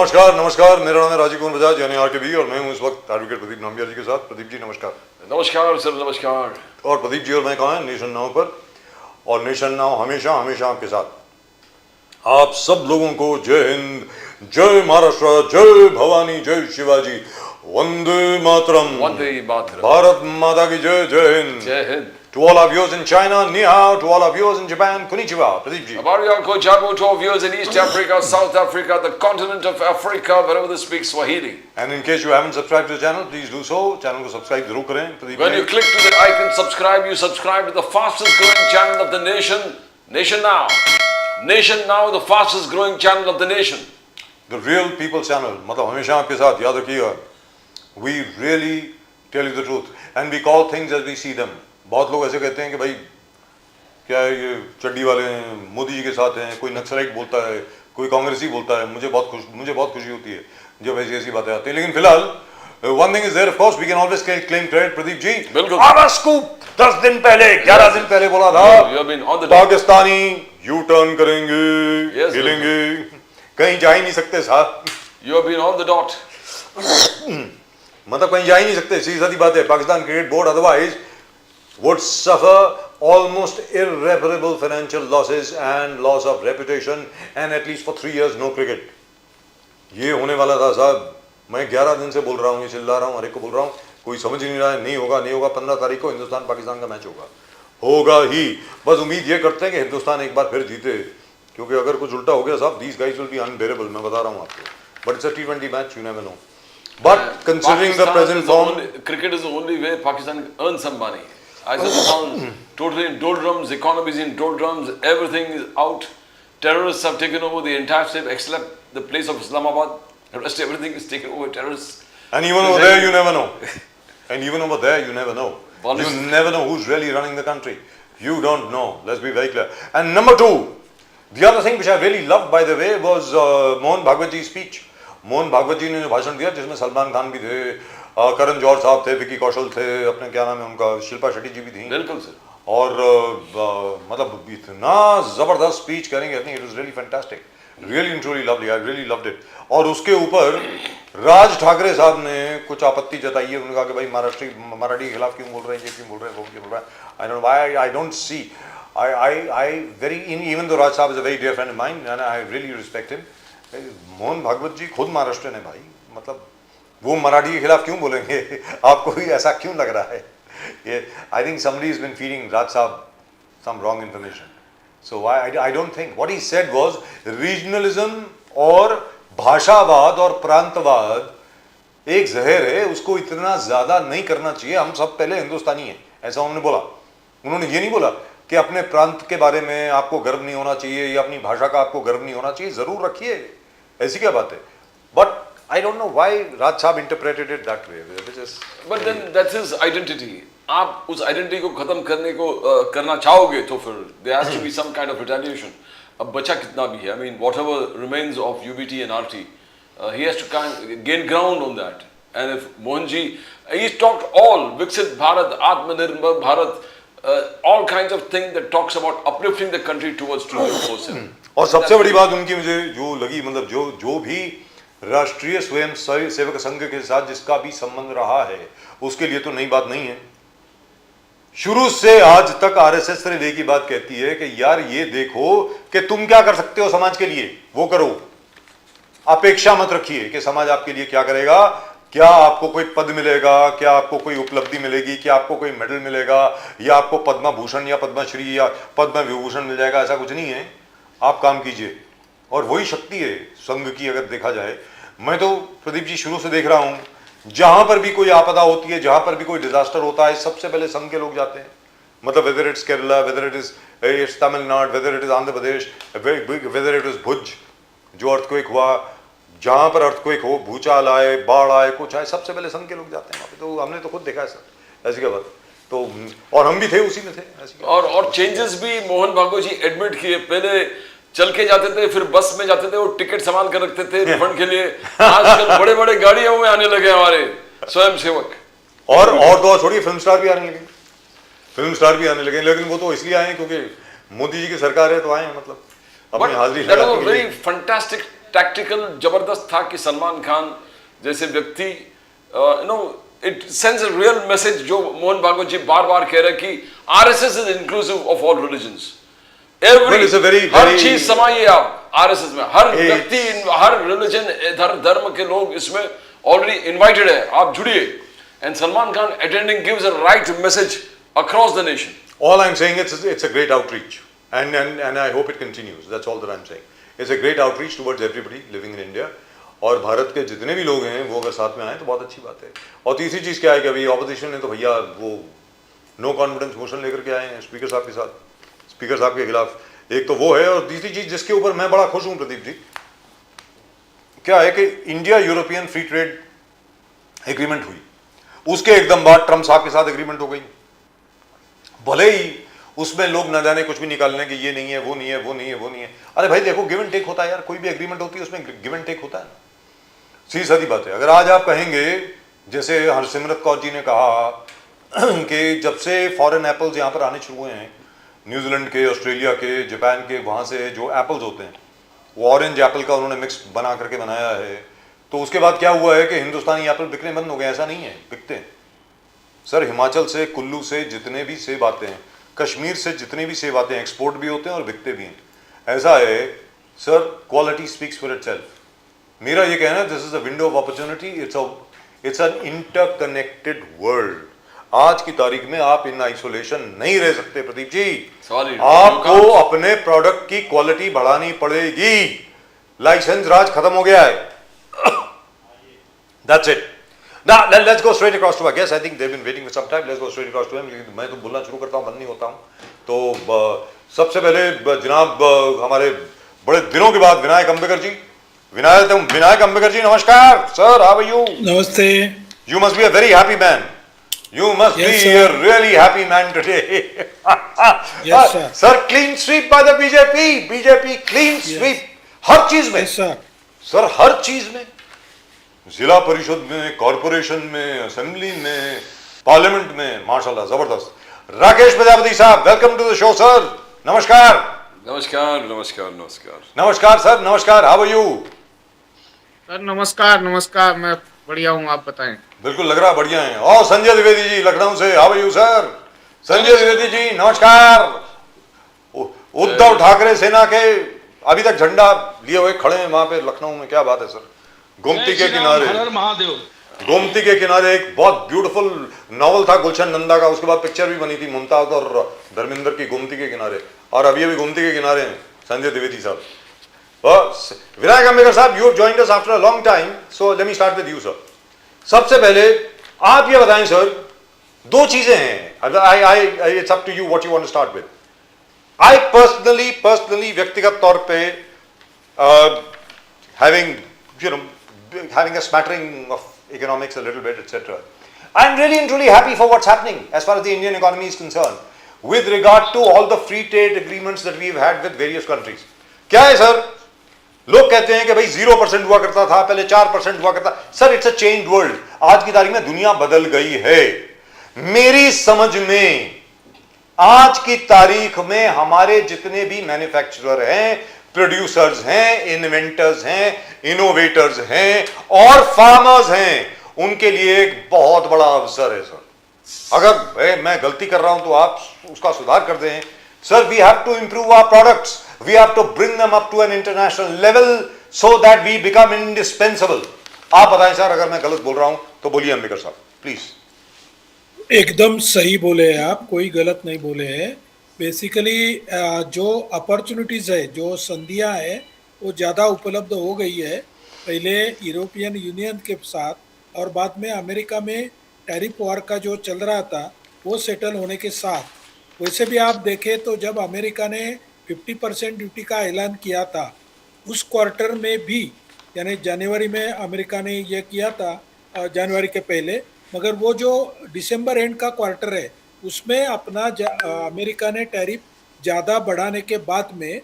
नमस्कार नमस्कार, मेरा नाम है राजीव कुमार बजाज यानी आरकेबी और मैं हूं इस वक्त एडवोकेट प्रदीप नामबिया जी के साथ। प्रदीप जी नमस्कार। नमस्कार सर, नमस्कार। और प्रदीप जी और मैं कहाँ हैं? नेशन नाउ पर। और नेशन नाउ हमेशा हमेशा आपके साथ। आप सब लोगों को जय हिंद, जय महाराष्ट्र, जय भवानी, जय शिवाजी, वंदे मातरम। वंदे मातरम। भारत माता की जय, जय हिंद। जय Hind. To all our viewers in China, ni hao. To all our viewers in Japan, konnichiwa. Pradeep ji. Abario Kojabu to our viewers in East Africa, South Africa, the continent of Africa, wherever they speak Swahili. And in case you haven't subscribed to the channel, please do so. Channel को subscribe जरूर करें। Pradeep When ji. you click to the icon subscribe, you subscribe to the fastest growing channel of the nation, Nation Now. Nation Now, the fastest growing channel of the nation. The Real People Channel, मतलब हमेशा आपके साथ, याद रखिएगा। We really tell you the truth and we call things as we see them. बहुत लोग ऐसे कहते हैं कि भाई क्या है ये चड्डी वाले हैं, मोदी जी के साथ हैं, कोई नक्सलाइट बोलता है, कोई कांग्रेसी बोलता है। मुझे बहुत खुशी होती है जब ऐसी बातें आती हैं। लेकिन फिलहाल one thing is there, of course we can always claim credit। Pradeep ji, बिल्कुल। आरा स्कूप 10 दिन पहले 11 दिन पहले बोला था You have been on the Pakistani U turn करेंगे, Yes, हिलेंगे, कहीं जा ही नहीं सकते साहब। You have been on the dot. मतलब कहीं जा ही नहीं सकते, सीधी सादी बात है। Pakistan cricket board otherwise would suffer almost irreparable financial losses and loss of reputation and at least for 3 years no cricket। ये होने वाला था साहब। मैं 11 दिन से बोल रहा हूँ, ये चिल्ला रहा हूँ, हर एक को बोल रहा हूँ, कोई समझ ही नहीं रहा है। नहीं होगा नहीं होगा। 15 तारीख को हिंदुस्तान पाकिस्तान का मैच होगा ही। बस उम्मीद ये करते हैं कि हिंदुस्तान एक बार फिर जीते, क्योंकि अगर कुछ उल्टा हो गया साहब, these guys will be unbearable। मैं बता रहा हूँ आपको। But it's a T20 match, you never know। But considering the present form, cricket is the only way Pakistan earns some money. I said the totally in doldrums, economy is in doldrums, everything is out. Terrorists have taken over the entire state except the place of Islamabad. The rest everything is taken over by terrorists. and even over there you never know. And even over there you never know. You Policy. never know who's really running the country. You don't know. Let's be very clear. And number two, the other thing which I really loved, by the way, was Mohan Bhagwat ji's speech. Mohan Bhagwat जी ने जो भाषण दिया, जिसमें सलमान खान भी थे, करण जौहर साहब थे, विकी कौशल थे, अपने क्या नाम है उनका, शिल्पा शेट्टी जी भी थी। बिल्कुल सर। और मतलब इतना जबरदस्त स्पीच करेंगे, I think it was really fantastic, really and truly lovely, I really loved it. और उसके ऊपर राज ठाकरे साहब ने कुछ आपत्ति जताई है। उन्होंने कहा कि भाई मराठी के खिलाफ क्यों बोल रहे हैं, ये क्यों बोल रहे हैं, वो क्यों बोल रहे हैं। I don't know why, I don't see, I very even though Raj साहब is a very dear friend of mine and I really respect him. Mohan Bhagwat ji खुद महाराष्ट्र है भाई, मतलब वो मराठी के खिलाफ क्यों बोलेंगे? आपको भी ऐसा क्यों लग रहा है? ये I think somebody has been feeding राज साहब some wrong information. So I don't think what he said was regionalism और भाषावाद और प्रांतवाद एक जहर है, उसको इतना ज्यादा नहीं करना चाहिए। हम सब पहले हिंदुस्तानी हैं, ऐसा उन्होंने बोला। उन्होंने ये नहीं बोला कि अपने प्रांत के बारे में आपको गर्व नहीं होना चाहिए या अपनी भाषा का आपको गर्व नहीं होना चाहिए। जरूर रखिए, ऐसी क्या बात है। But I don't know why Raj Saab interpreted it that way. But then that's his identity. आप उस आइडेंटिटी को खत्म करना चाहोगे तो फिर there has to be some kind of retaliation. अब बचा कितना भी है, I mean whatever remains of UBT and RT, he has to gain ground on that. And if Mohanji, he's talked all Viksit Bharat, Atmanirbhar Bharat, all kinds of things that talks about uplifting the country towards 2047. और सबसे बड़ी बात उनकी मुझे जो लगी, मतलब जो भी राष्ट्रीय स्वयं सेवक संघ के साथ जिसका भी संबंध रहा है, उसके लिए तो नई बात नहीं है। शुरू से आज तक आरएसएस सिर्फ एक ही बात कहती है कि यार ये देखो कि तुम क्या कर सकते हो समाज के लिए, वो करो। अपेक्षा मत रखिए कि समाज आपके लिए क्या करेगा, क्या आपको कोई पद मिलेगा, क्या आपको कोई उपलब्धि मिलेगी, क्या आपको कोई मेडल मिलेगा, या आपको पद्म भूषण या पद्मश्री या पद्म विभूषण मिल जाएगा, ऐसा कुछ नहीं है। आप काम कीजिए, और वही शक्ति है संघ की। अगर देखा जाए, मैं तो प्रदीप जी शुरू से देख रहा हूं, जहां पर भी कोई आपदा होती है, जहां पर भी कोई डिजास्टर होता है, सबसे पहले संघ के लोग जाते हैं। मतलब whether it's Kerala, whether it is Tamil Nadu, whether it is Andhra Pradesh, whether it is Bhuj, जो अर्थक्वेक हुआ, जहां पर अर्थक्वेक हो, भूचाल आए, बाढ़ आए, कुछ आए, सबसे पहले संघ के लोग जाते हैं वहां पे। तो हमने तो खुद देखा है सर, ऐसी क्या बात। तो और हम भी थे, उसी में थे, ऐसी और चेंजेस भी मोहन भागवत जी एडमिट किए। पहले चल के जाते थे, फिर बस में जाते थे, और टिकट संभाल कर रखते थे रिफंड के लिए। आजकल बड़े बड़े गाड़ियों में आने लगे हमारे स्वयं सेवक। और तो छोड़िए, फिल्म स्टार भी आने लगे, फिल्म स्टार भी आने लगे। लेकिन वो तो इसलिए आए क्योंकि मोदी जी की सरकार है, तो आए हैं, मतलब अपनी हाजिरी। That was a very fantastic tactical जबरदस्त था कि सलमान खान जैसे व्यक्ति it sends a real message जो मोहन भागवत जी बार बार कह रहे हैं कि RSS is inclusive of all religions. Well, it's a very, her very- चीज समाइए आप आरएसएस में, हर व्यक्ति, हर रिलीजन, धर्म के लोग इसमें ऑलरेडी इनवाइटेड है, आप जुड़िए। And Salman Khan attending gives a right message across the nation. All I'm saying it's a great outreach, and I hope it continues. That's all that I'm saying. It's a great outreach towards everybody living in India. और भारत के जितने भी लोग हैं वो अगर साथ में आए तो बहुत अच्छी बात है। और तीसरी चीज़ क्या है कि अभी ऑपोजिशन ने तो भैया वो नो कॉन्फिडेंस मोशन लेकर के आए हैं स्पीकर साहब के साथ, स्पीकर साहब के खिलाफ। एक तो वो है, और तीसरी चीज़ जिसके ऊपर मैं बड़ा खुश हूँ प्रदीप जी, क्या है कि India European free trade agreement हुई, उसके एकदम बाद ट्रम्प साहब के साथ एग्रीमेंट हो गई। भले ही उसमें लोग न जाने कुछ भी निकाल लें कि ये नहीं है, वो नहीं है, वो नहीं है, वो नहीं है। अरे भाई देखो, गिव एंड टेक होता है यार, कोई भी एग्रीमेंट होती है उसमें गिव एंड टेक होता है ना, सीधी सादी बात है। अगर आज आप कहेंगे जैसे हरसिमरत कौर जी ने कहा कि जब से फॉरेन एप्पल्स यहाँ पर आने शुरू हुए हैं, न्यूजीलैंड के, ऑस्ट्रेलिया के, जापान के, वहाँ से जो एप्पल्स होते हैं वो ऑरेंज एप्पल का उन्होंने मिक्स बना करके बनाया है, तो उसके बाद क्या हुआ है कि हिंदुस्तानी एप्पल बिकने बंद हो गए। ऐसा नहीं है, बिकते हैं सर। हिमाचल से, कुल्लू से जितने भी सेब आते हैं, कश्मीर से जितने भी सेब आते हैं, एक्सपोर्ट भी होते हैं और बिकते भी हैं। ऐसा है sir, quality speaks for itself. मेरा ये कहना है this is a window of opportunity, it's an interconnected world. आज की तारीख में आप इन आइसोलेशन नहीं रह सकते प्रदीप जी। Sorry, आपको अपने प्रोडक्ट की क्वालिटी बढ़ानी पड़ेगी। लाइसेंस राज खत्म हो गया है। That's it. Now let's go straight across to our guest. I think they've been waiting for some time. Let's go straight across to him. लेकिन मैं तो बोलना शुरू करता हूँ, बंद नहीं होता हूँ। तो सबसे पहले जनाब हमारे बड़े दिनों के बाद विनायक अंबेकर जी, विनायक अंबेकर जी, नमस्कार सर, हाउ आर यू? नमस्ते। You must be a very happy man. You must Yes, be sir. a really happy man today. Yes, sir. Sir, clean sweep by the BJP. BJP clean sweep. हर चीज में yes sir. Sir, हर चीज में, जिला परिषद में, corporation में, assembly में, parliament में, माशाल्लाह जबरदस्त। राकेश प्रजापति साहब, welcome to the show sir, नमस्कार। नमस्कार नमस्कार नमस्कार। नमस्कार सर, नमस्कार, हाउ आर यू? सर नमस्कार। नमस्कार, मैं बढ़िया हूँ, आप बताएं। बिल्कुल लग रहा बढ़िया है। और संजय द्विवेदी जी लखनऊ से, how are you sir? Sanjay Dwivedi ji नमस्कार। उद्धव ठाकरे सेना के अभी तक झंडा लिए हुए खड़े हैं वहां पे लखनऊ में, क्या बात है सर। गोमती के किनारे, हर हर महादेव। गोमती के किनारे एक बहुत ब्यूटीफुल नॉवल था गुलशन नंदा का, उसके बाद पिक्चर भी बनी थी मुमताज और धर्मेंद्र की, गोमती के किनारे। और अभी अभी गोमती के किनारे हैं संजय द्विवेदी साहब। विनायक अंबेकर साहब, you have joined us after a long time, so let me start with you sir. सबसे पहले आप ये बताएं सर, दो चीजें हैं, it's up to you what you want to start with. I personally व्यक्तिगत तौर पे having a smattering of economics a little bit, etc. I'm really and truly happy for what's happening as far as the Indian economy is concerned with regard to all the free trade agreements that we've had with various countries. क्या है sir, लोग कहते हैं कि भाई 0% हुआ करता था, पहले 4% हुआ करता। Sir, it's a changed world. आज की तारीख में दुनिया बदल गई है। मेरी समझ में आज की तारीख में हमारे जितने भी मैन्युफैक्चरर हैं, प्रोड्यूसर्स हैं, इन्वेंटर्स हैं, इनोवेटर्स हैं और फार्मर्स हैं, उनके लिए एक बहुत बड़ा अवसर है सर। अगर मैं गलती कर रहा हूं तो आप उसका सुधार कर दें sir. We have to improve our products, we have to bring them up to an international level so that we become indispensable. आप बताएं सर, अगर मैं गलत बोल रहा हूं तो बोलिए अंबेकर साहब प्लीज। एकदम सही बोले हैं आप, कोई गलत नहीं बोले हैं। बेसिकली जो अपॉर्चुनिटीज़ है, जो संधियां है, वो ज़्यादा उपलब्ध हो गई है। पहले यूरोपियन यूनियन के साथ और बाद में अमेरिका में टैरिफ वॉर का जो चल रहा था वो सेटल होने के साथ। वैसे भी आप देखें तो जब अमेरिका ने 50% ड्यूटी का ऐलान किया था, उस क्वार्टर में भी, यानी जनवरी में अमेरिका ने यह किया था, जनवरी के पहले, मगर वो जो दिसंबर एंड का क्वार्टर है उसमें अपना अमेरिका ने टैरिफ ज़्यादा बढ़ाने के बाद में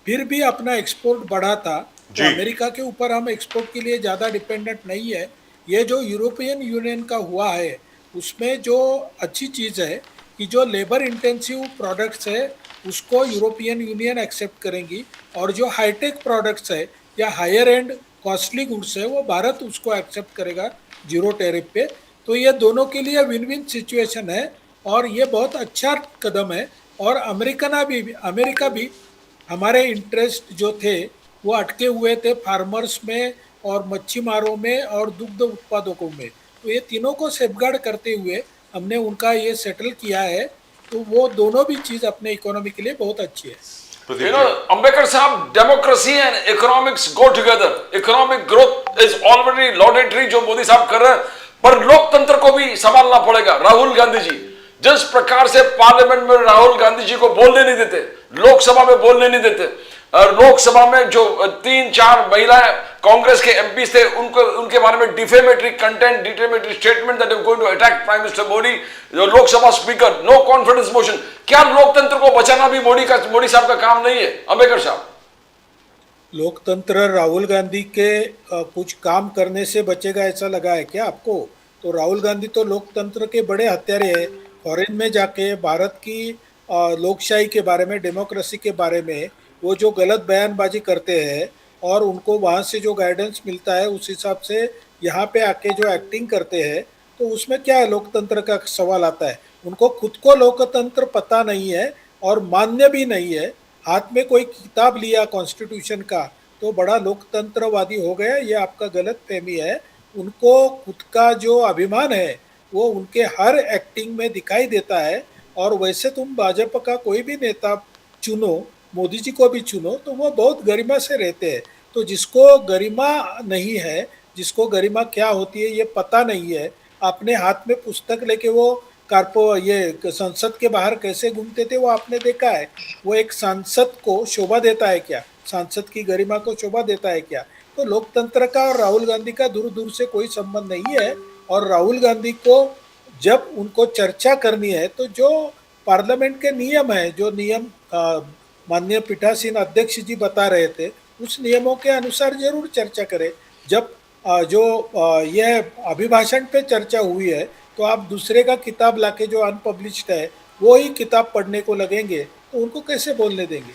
फिर भी अपना एक्सपोर्ट बढ़ा था। तो अमेरिका के ऊपर हम एक्सपोर्ट के लिए ज़्यादा डिपेंडेंट नहीं है। ये जो यूरोपियन यूनियन का हुआ है उसमें जो अच्छी चीज़ है कि जो लेबर इंटेंसिव प्रोडक्ट्स है उसको यूरोपियन यूनियन एक्सेप्ट करेंगी और जो हाईटेक प्रोडक्ट्स है या हायर एंड कॉस्टली गुड्स है वो भारत उसको एक्सेप्ट करेगा जीरो टैरिफ पे। तो ये दोनों के लिए विन विन सिचुएशन है और ये बहुत अच्छा कदम है। और अमेरिका भी हमारे इंटरेस्ट जो थे वो अटके हुए थे फार्मर्स में और मच्छीमारों में और दुग्ध उत्पादकों में, तो ये तीनों को सेफगार्ड करते हुए हमने उनका ये सेटल किया है। तो वो दोनों भी चीज़ अपने इकोनॉमी के लिए बहुत अच्छी है। Pradeep You know, ji, Ambedkar साहब, democracy and economics go together. Economic growth is already laudatory जो मोदी साहब कर रहे हैं, पर लोकतंत्र को भी संभालना पड़ेगा। राहुल गांधी जी जिस प्रकार से पार्लियामेंट में राहुल गांधी जी को बोलने नहीं देते, लोकसभा में बोलने नहीं देते, और लोकसभा में जो 3-4 महिलाएं कांग्रेस के एमपी थे उनको उनके बारे में defamatory content, defamatory statement that going to attack prime minister Modi, Lok Sabha speaker, no confidence motion. क्या लोकतंत्र को बचाना भी मोदी साहब का काम नहीं है? अंबेडकर साहब, लोकतंत्र राहुल गांधी के कुछ काम करने से बचेगा ऐसा लगा है क्या आपको? तो राहुल गांधी तो लोकतंत्र के बड़े हत्यारे हैं। फॉरेन में जाके भारत की लोकशाही के बारे में, डेमोक्रेसी के बारे में वो जो गलत बयानबाजी करते हैं और उनको वहाँ से जो गाइडेंस मिलता है उस हिसाब से यहाँ पे आके जो एक्टिंग करते हैं, तो उसमें क्या है लोकतंत्र का सवाल आता है। उनको खुद को लोकतंत्र पता नहीं है और मान्य भी नहीं है। हाथ में कोई किताब लिया कॉन्स्टिट्यूशन का तो बड़ा लोकतंत्रवादी हो गया, ये आपका गलत फहमी है। उनको खुद का जो अभिमान है वो उनके हर एक्टिंग में दिखाई देता है। और वैसे तुम भाजपा का कोई भी नेता चुनो, मोदी जी को भी चुनो, तो वो बहुत गरिमा से रहते हैं। तो जिसको गरिमा नहीं है, जिसको गरिमा क्या होती है ये पता नहीं है, अपने हाथ में पुस्तक लेके वो कारपो ये संसद के बाहर कैसे घूमते थे वो आपने देखा है। वो एक सांसद को शोभा देता है क्या? सांसद की गरिमा को शोभा देता है क्या? तो लोकतंत्र का और राहुल गांधी का दूर दूर से कोई संबंध नहीं है। और राहुल गांधी को जब उनको चर्चा करनी है तो जो पार्लियामेंट के नियम है, जो नियम माननीय पीठासीन अध्यक्ष जी बता रहे थे, उस नियमों के अनुसार जरूर चर्चा करें। जब यह अभिभाषण पे चर्चा हुई है तो आप दूसरे का किताब लाके जो अनपब्लिश्ड है वो ही किताब पढ़ने को लगेंगे तो उनको कैसे बोलने देंगे?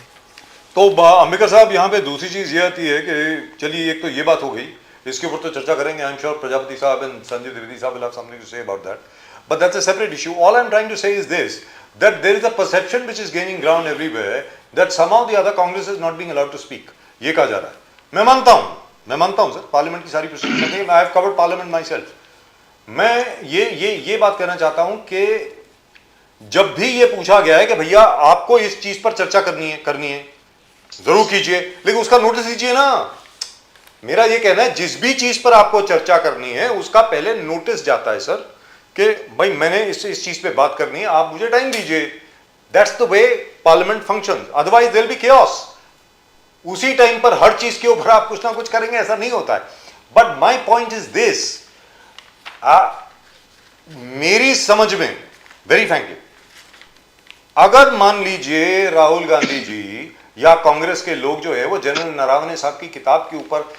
तो अंबेडकर साहब यहाँ पे दूसरी चीज ये आती है कि चलिए एक तो ये बात हो गई, इसके ऊपर तो चर्चा करेंगे। आई एम श्योर प्रजापति साहब एंड संजय द्विवेदी साहब will have something to say about that, but that's a separate issue. All I am trying to say is this, that there is a perception which is gaining ground everywhere that somehow the other Congress is not being allowed to speak. ये कहा जा रहा है। मैं मानता हूँ sir, parliament की सारी प्रोसीडिंग में I have covered parliament my self. मैं ये बात कहना चाहता हूं कि जब भी ये पूछा गया है कि भैया आपको इस चीज पर चर्चा करनी है जरूर कीजिए, लेकिन उसका नोटिस दीजिए ना। मेरा ये कहना है जिस भी चीज पर आपको चर्चा करनी है उसका पहले नोटिस जाता है सर, कि भाई मैंने इस चीज पे बात करनी है, आप मुझे टाइम दीजिए। That's the way parliament function, otherwise there will be chaos। उसी टाइम पर हर चीज के ऊपर आप कुछ ना कुछ करेंगे, ऐसा नहीं होता है। But my point is this, मेरी समझ में वेरी फ्रैंकली, अगर मान लीजिए राहुल गांधी जी या कांग्रेस के लोग जो है वो जनरल नरवणे साहब की किताब के ऊपर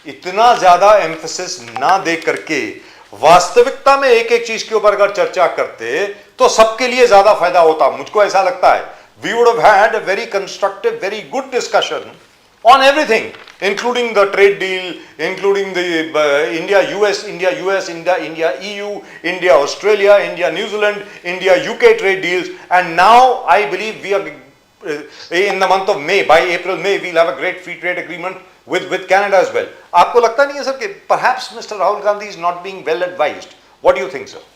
इतना ज्यादा एम्फेसिस ना दे करके वास्तविकता में एक एक चीज के ऊपर अगर चर्चा करते तो सबके लिए ज्यादा फायदा होता। मुझको ऐसा लगता है we would have had a very constructive, very good discussion on everything, including the trade deal, including the India-US, India-US, India EU, India-Australia, India-New Zealand, India-UK trade deals, and now I believe we are in the month of May, by April, May, we'll have a great free trade agreement with Canada as well. आपको लगता नहीं है sir कि perhaps Mr. Rahul Gandhi is not being well advised? What do you think, sir?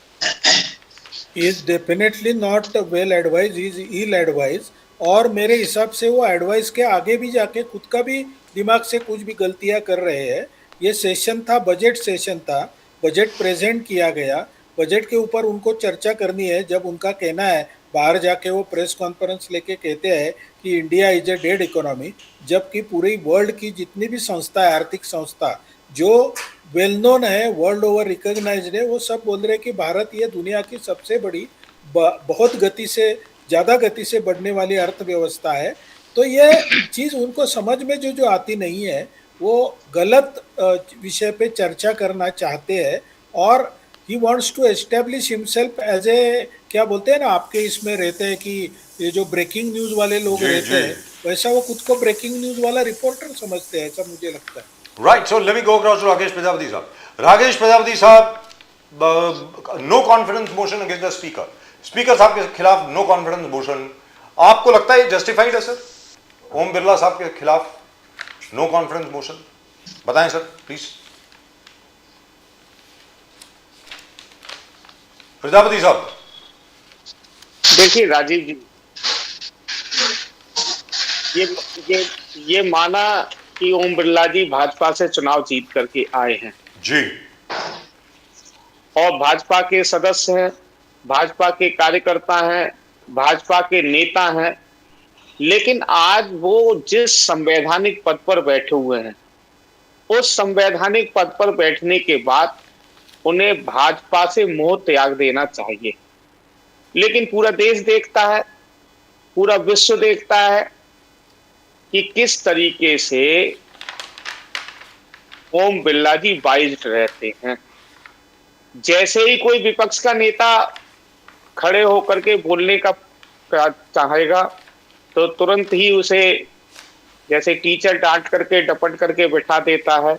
He is definitely not well advised, he is ill advised। और मेरे हिसाब से वो एडवाइस के आगे भी जाके खुद का भी दिमाग से कुछ भी गलतियां कर रहे हैं। ये सेशन था, बजट सेशन था, बजट प्रेजेंट किया गया, बजट के ऊपर उनको चर्चा करनी है। जब उनका कहना है, बाहर जाके वो प्रेस कॉन्फ्रेंस लेके कहते हैं कि India is a dead economy, जबकि पूरी वर्ल्ड की जितनी भी संस्था है, आर्थिक संस्था जो वेल नोन है, वर्ल्ड ओवर रिकॉग्नाइज्ड है, वो सब बोल रहे हैं कि भारत ये दुनिया की सबसे बड़ी बहुत गति से, ज़्यादा गति से बढ़ने वाली अर्थव्यवस्था है। तो ये चीज़ उनको समझ में जो आती नहीं है, वो गलत विषय पे चर्चा करना चाहते हैं। और he wants to establish himself as a, क्या बोलते हैं ना आपके इसमें रहते हैं कि ये जो ब्रेकिंग न्यूज वाले लोग जी, रहते जी। हैं, वैसा वो खुद को ब्रेकिंग न्यूज वाला रिपोर्टर समझते हैं, ऐसा मुझे लगता है। Right, so let me go across to Rakesh Prajapati साहब. राकेश प्रजापति साहब, no confidence motion against the speaker. Speaker साहब के खिलाफ नो कॉन्फिडेंस मोशन, आपको लगता है जस्टिफाइड है सर? ओम बिरला साहब के खिलाफ नो कॉन्फिडेंस मोशन, बताएं सर प्लीज. प्रजापति साहब. देखिए राजीव जी, ये ये माना कि ओम बिरला जी भाजपा से चुनाव जीत करके आए हैं जी. और भाजपा के सदस्य हैं, भाजपा के कार्यकर्ता हैं, भाजपा के नेता हैं, लेकिन आज वो जिस संवैधानिक पद पर बैठे हुए हैं, उस संवैधानिक पद पर बैठने के बाद उन्हें भाजपा से मोह त्याग देना चाहिए। लेकिन पूरा देश देखता है, पूरा विश्व देखता है कि किस तरीके से ओम बिरला जी बाइज्ड रहते हैं। जैसे ही कोई विपक्ष का नेता खड़े होकर के बोलने का चाहेगा तो तुरंत ही उसे जैसे टीचर डांट करके डपट करके बिठा देता है,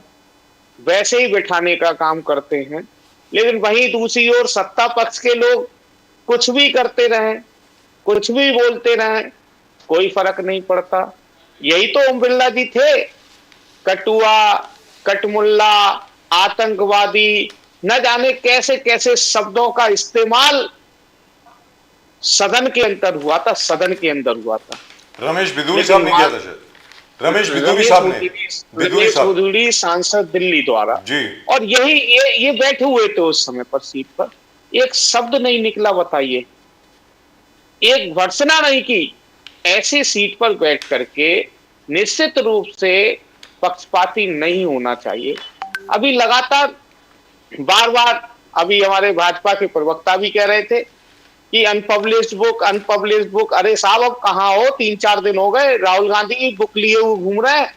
वैसे ही बिठाने का काम करते हैं। लेकिन वहीं दूसरी ओर सत्ता पक्ष के लोग कुछ भी करते रहें, कुछ भी बोलते रहें, कोई फर्क नहीं पड़ता। यही तो ओम बिरला जी थे, कटुआ, कटमुल्ला, आतंकवादी, न जाने कैसे कैसे शब्दों का इस्तेमाल सदन के अंदर हुआ था, सदन के अंदर हुआ था। रमेश बिदूरी साहब ने किया था शायद, रमेश बिदूरी साहब ने, बिदूरी साहब, बिदूरी सांसद दिल्ली द्वारा जी. और यही ये बैठे हुए थे उस समय पर सीट पर, एक शब्द नहीं निकला, बताइए, एक भर्त्सना नहीं की। ऐसी सीट पर बैठ करके निश्चित रूप से पक्षपाती नहीं होना चाहिए। अभी लगातार बार बार अभी हमारे भाजपा के प्रवक्ता भी कह रहे थे कि अनपब्लिश्ड बुक। अरे साहब, अब कहाँ हो, 3-4 दिन हो गए, राहुल गांधी की बुक लिए हुए घूम रहे हैं,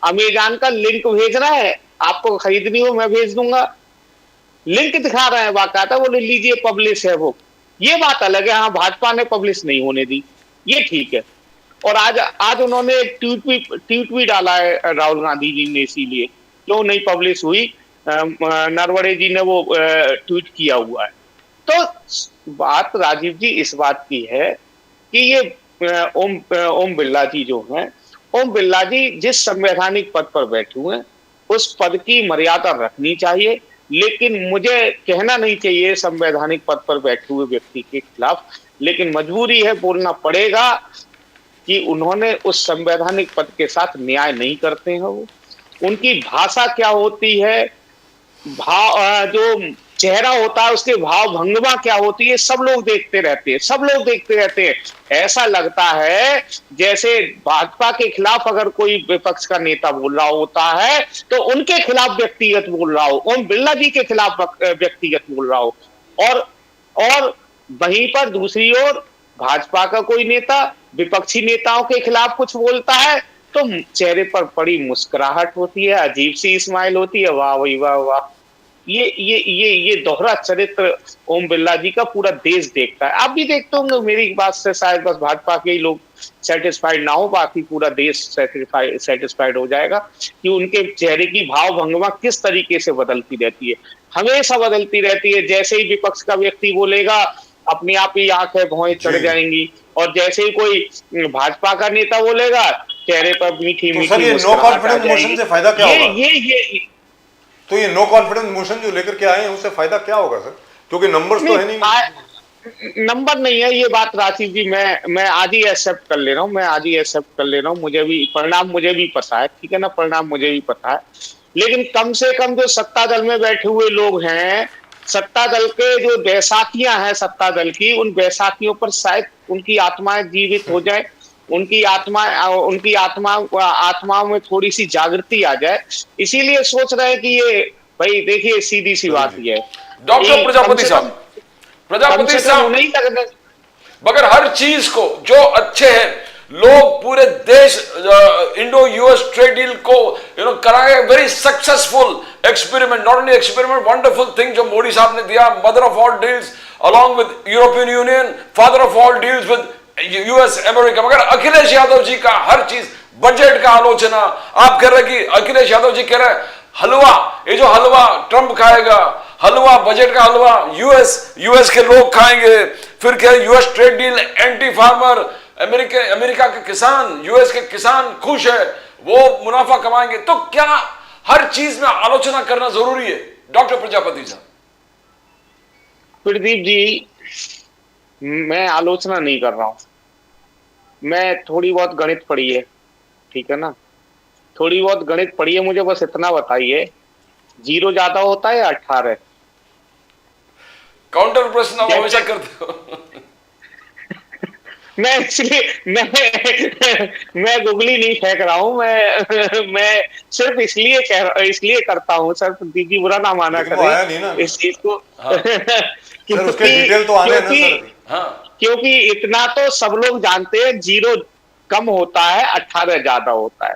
अमेजन का लिंक भेज रहा है, आपको खरीदनी हो मैं भेज दूंगा, लिंक दिखा रहे हैं बाकायदा, बोले लीजिए पब्लिश है वो। ये बात अलग है, हाँ भाजपा ने पब्लिश नहीं होने दी, ये ठीक है। और आज उन्होंने एक ट्वीट भी डाला है राहुल गांधी जी ने, इसीलिए क्यों नहीं पब्लिश हुई, नरवणे जी ने वो ट्वीट किया हुआ है। तो बात राजीव जी इस बात की है कि ये ओम बिरला जी जो हैं, ओम बिरला जी जिस संवैधानिक पद पर बैठे हुए हैं उस पद की मर्यादा रखनी चाहिए, लेकिन मुझे कहना नहीं चाहिए संवैधानिक पद पर बैठे हुए व्यक्ति के खिलाफ। लेकिन मजबूरी है, बोलना पड़ेगा कि उन्होंने उस संवैधानिक पद के साथ न्याय नहीं करते हैं। वो उनकी भाषा क्या होती है, भाव जो चेहरा होता है उसके भाव भंगिमा क्या होती है, सब लोग देखते रहते हैं, सब लोग देखते रहते हैं। ऐसा लगता है जैसे भाजपा के खिलाफ अगर कोई विपक्ष का नेता बोल रहा होता है तो उनके खिलाफ व्यक्तिगत बोल रहा हो, ओम बिरला जी के खिलाफ व्यक्तिगत बोल रहा हो। और वहीं पर दूसरी ओर भाजपा का कोई नेता विपक्षी नेताओं के खिलाफ कुछ बोलता है तो चेहरे पर बड़ी मुस्कुराहट होती है, अजीब सी स्माइल होती है, वाह भाई वाह वाह। ये दोहरा चरित्र ओम बिरला जी का पूरा देश देखता है। आप भी देखते होंगे, मेरी बात से शायद बस भाजपा के ही लोग सेटिस्फाइड ना हो, बाकी पूरा देश सेटिस्फाइड हो जाएगा कि उनके चेहरे की भाव भंगिमा किस तरीके से बदलती रहती है, हमेशा बदलती रहती है। जैसे ही विपक्ष का व्यक्ति बोलेगा अपने आप ही आंखें भौएं चढ़ जाएंगी, और जैसे ही कोई भाजपा का नेता बोलेगा चेहरे पर मीठी तो मीठी सर, ये नो कॉन्फिडेंस मोशन से फायदा क्या होगा? तो ये नो कॉन्फिडेंस मोशन जो लेकर के आए हैं उससे फायदा क्या होगा सर? क्योंकि नंबर्स तो है नहीं, नंबर नहीं है, ये बात राशिद जी मैं आज ही एक्सेप्ट कर ले रहा हूँ, मुझे भी परिणाम मुझे भी पता है, ठीक है ना, परिणाम मुझे भी पता है। लेकिन कम से कम जो सत्ता दल में बैठे हुए लोग हैं, सत्ता दल के जो बैसाखियां हैं सत्ता दल की, उन बैसाखियों पर शायद उनकी आत्माएं जीवित हो जाए, उनकी आत्माओं में थोड़ी सी जागृति आ जाए, इसीलिए सोच रहे हैं कि ये भाई देखिए सीधी सी बात ये है। डॉक्टर प्रजापति साहब, नहीं लगने मगर हर चीज को जो अच्छे हैं लोग पूरे देश इंडो यूएस ट्रेड डील को कराए, very successful experiment, not only experiment, wonderful thing जो मोदी साहब ने दिया, mother of all deals along with European union, father of all deals with US America. मगर अखिलेश यादव जी का हर चीज, बजट का आलोचना, आप कह रहे कि अखिलेश यादव जी कह रहे हलवा, ये जो हलवा ट्रंप खाएगा, हलवा बजट का हलवा यूएस के लोग खाएंगे, फिर क्या US trade deal anti farmer, America के किसान, यूएस के किसान खुश है, वो मुनाफा कमाएंगे। तो क्या हर चीज में आलोचना करना जरूरी है डॉक्टर प्रजापति साहब? प्रदीप जी, मैं आलोचना नहीं कर रहा हूं, मैं थोड़ी बहुत गणित पढ़ी है, ठीक है ना, थोड़ी बहुत गणित पढ़ी है, मुझे बस इतना बताइए 0 ज्यादा होता है या 18? काउंटर प्रश्न आप हमेशा करते हो। मैं इसलिए मैं गुगली नहीं फेंक रहा हूं, मैं सिर्फ इसलिए करता हूं सर, दीदी बुरा ना माना लेकिन वो आया नहीं करें ना। इस चीज को। हाँ। सर उसके डिटेल तो आने हैं ना सर अभी। हाँ, क्योंकि इतना तो सब लोग जानते हैं, 0 कम होता है, 18 ज्यादा होता है।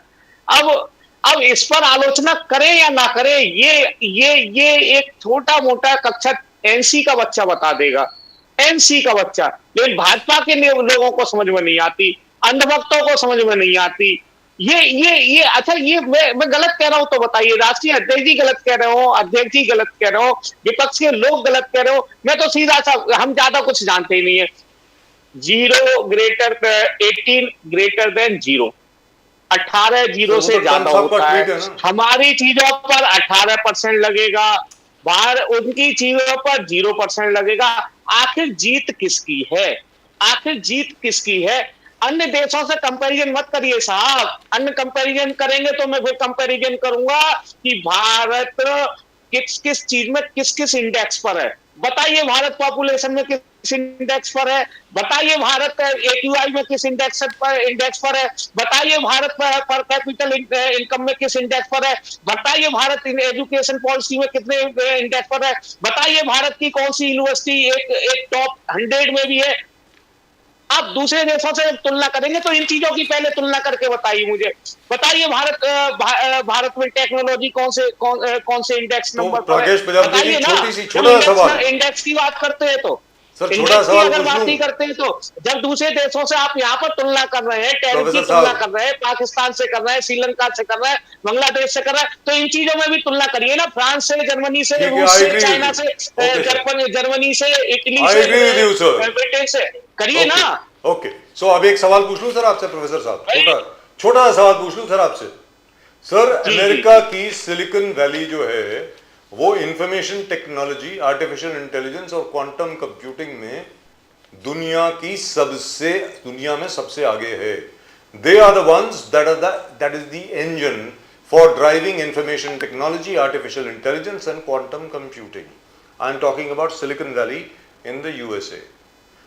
अब इस पर आलोचना करें या ना करें, ये एक छोटा मोटा कक्षा एनसी का बच्चा बता देगा, एनसी का बच्चा। लेकिन भाजपा के लोगों को समझ में नहीं आती, अंधभक्तों को समझ में नहीं आती। ये अच्छा, ये मैं गलत कह रहा हूं तो बताइए, राष्ट्रीय अध्यक्ष जी गलत कह रहे हो, अध्यक्ष जी गलत कह रहे हो, विपक्ष के लोग गलत कह रहे हो, मैं तो सीधा सा, हम ज्यादा कुछ जानते ही नहीं है। 18 ग्रेटर देन 0, 18 0 से ज्यादा होता है। हमारी चीजों पर 18% लगेगा, बाहर उनकी चीजों पर 0% लगेगा। आखिर जीत किसकी है? आखिर जीत किसकी है? अन्य देशों से कंपैरिजन मत करिए साहब, अन्य कंपैरिजन करेंगे तो मैं फिर कंपैरिजन करूंगा कि भारत किस किस चीज में किस किस इंडेक्स पर है। बताइए भारत पॉपुलेशन में किस इंडेक्स पर है, बताइए भारत एक्यूआई में किस इंडेक्स पर है, बताइए भारत पर कैपिटल इनकम में किस इंडेक्स पर है, बताइए भारत एजुकेशन पॉलिसी में कितने इंडेक्स पर है, बताइए भारत की कौन सी यूनिवर्सिटी एक टॉप 100 में भी है। आप दूसरे देशों से तुलना करेंगे तो इन चीजों की पहले तुलना करके बताइए मुझे। बताइए भारत में टेक्नोलॉजी कौन से इंडेक्स तो नंबर पर है, राकेश प्रजापति जी, बताइए ना। छोटा सवाल, इंडेक्स की बात करते हैं तो सर इंडेक्स छोटा की सवाल अगर पूछ बात लूं? नहीं करते हैं तो जब दूसरे देशों से आप यहाँ पर तुलना कर रहे हैं, टैरिफ की प्रोफेसर तुलना साहब, कर रहे हैं, पाकिस्तान से कर रहे हैं, श्रीलंका से कर रहे हैं, बांग्लादेश से कर रहे हैं, तो इन चीजों में भी तुलना करिए ना, फ्रांस से, जर्मनी से, ठीक है, रूस I से, agree with चाइना you. से, Okay, sir. जर्मनी से, इटली I से, agree with you, sir. Britain से, करिए ना। ओके, सो अब एक सवाल पूछ लूं सर आपसे प्रोफेसर साहब, छोटा सा सवाल पूछ लूं सर आपसे। सर अमेरिका की सिलिकॉन वैली जो है वो इंफॉर्मेशन टेक्नोलॉजी, आर्टिफिशियल इंटेलिजेंस और क्वांटम कंप्यूटिंग में दुनिया में सबसे आगे है। They are the ones that is the engine for driving information technology, artificial intelligence and quantum computing. I am talking about Silicon Valley in the USA.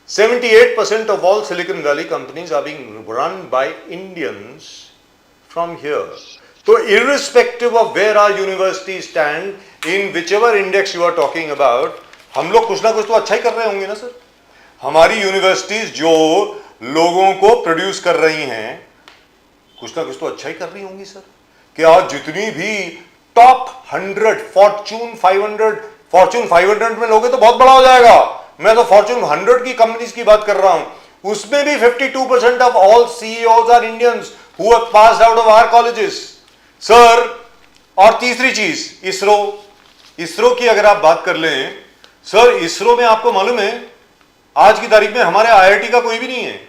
78% of all Silicon Valley companies are being run by Indians from here. So irrespective of where our universities stand, in whichever index you are talking about, हम लोग कुछ ना कुछ तो अच्छा ही कर रहे होंगे ना सर। हमारी यूनिवर्सिटीज जो लोगों को प्रोड्यूस कर रही हैं, कुछ ना कुछ तो अच्छा ही कर रही होंगी सर। कि आज जितनी भी टॉप 100 फॉर्च्यून 500 में लोगे तो बहुत बड़ा हो जाएगा। मैं तो फॉर्च्यून 100 की कंपनीज की बात कर रहा हूं, उसमें भी 52% of all CEOs are Indians who have passed out of our colleges sir. और तीसरी चीज, इसरो की अगर आप बात कर लें सर, इसरो में आपको मालूम है आज की तारीख में हमारे आईआईटी का कोई भी नहीं है।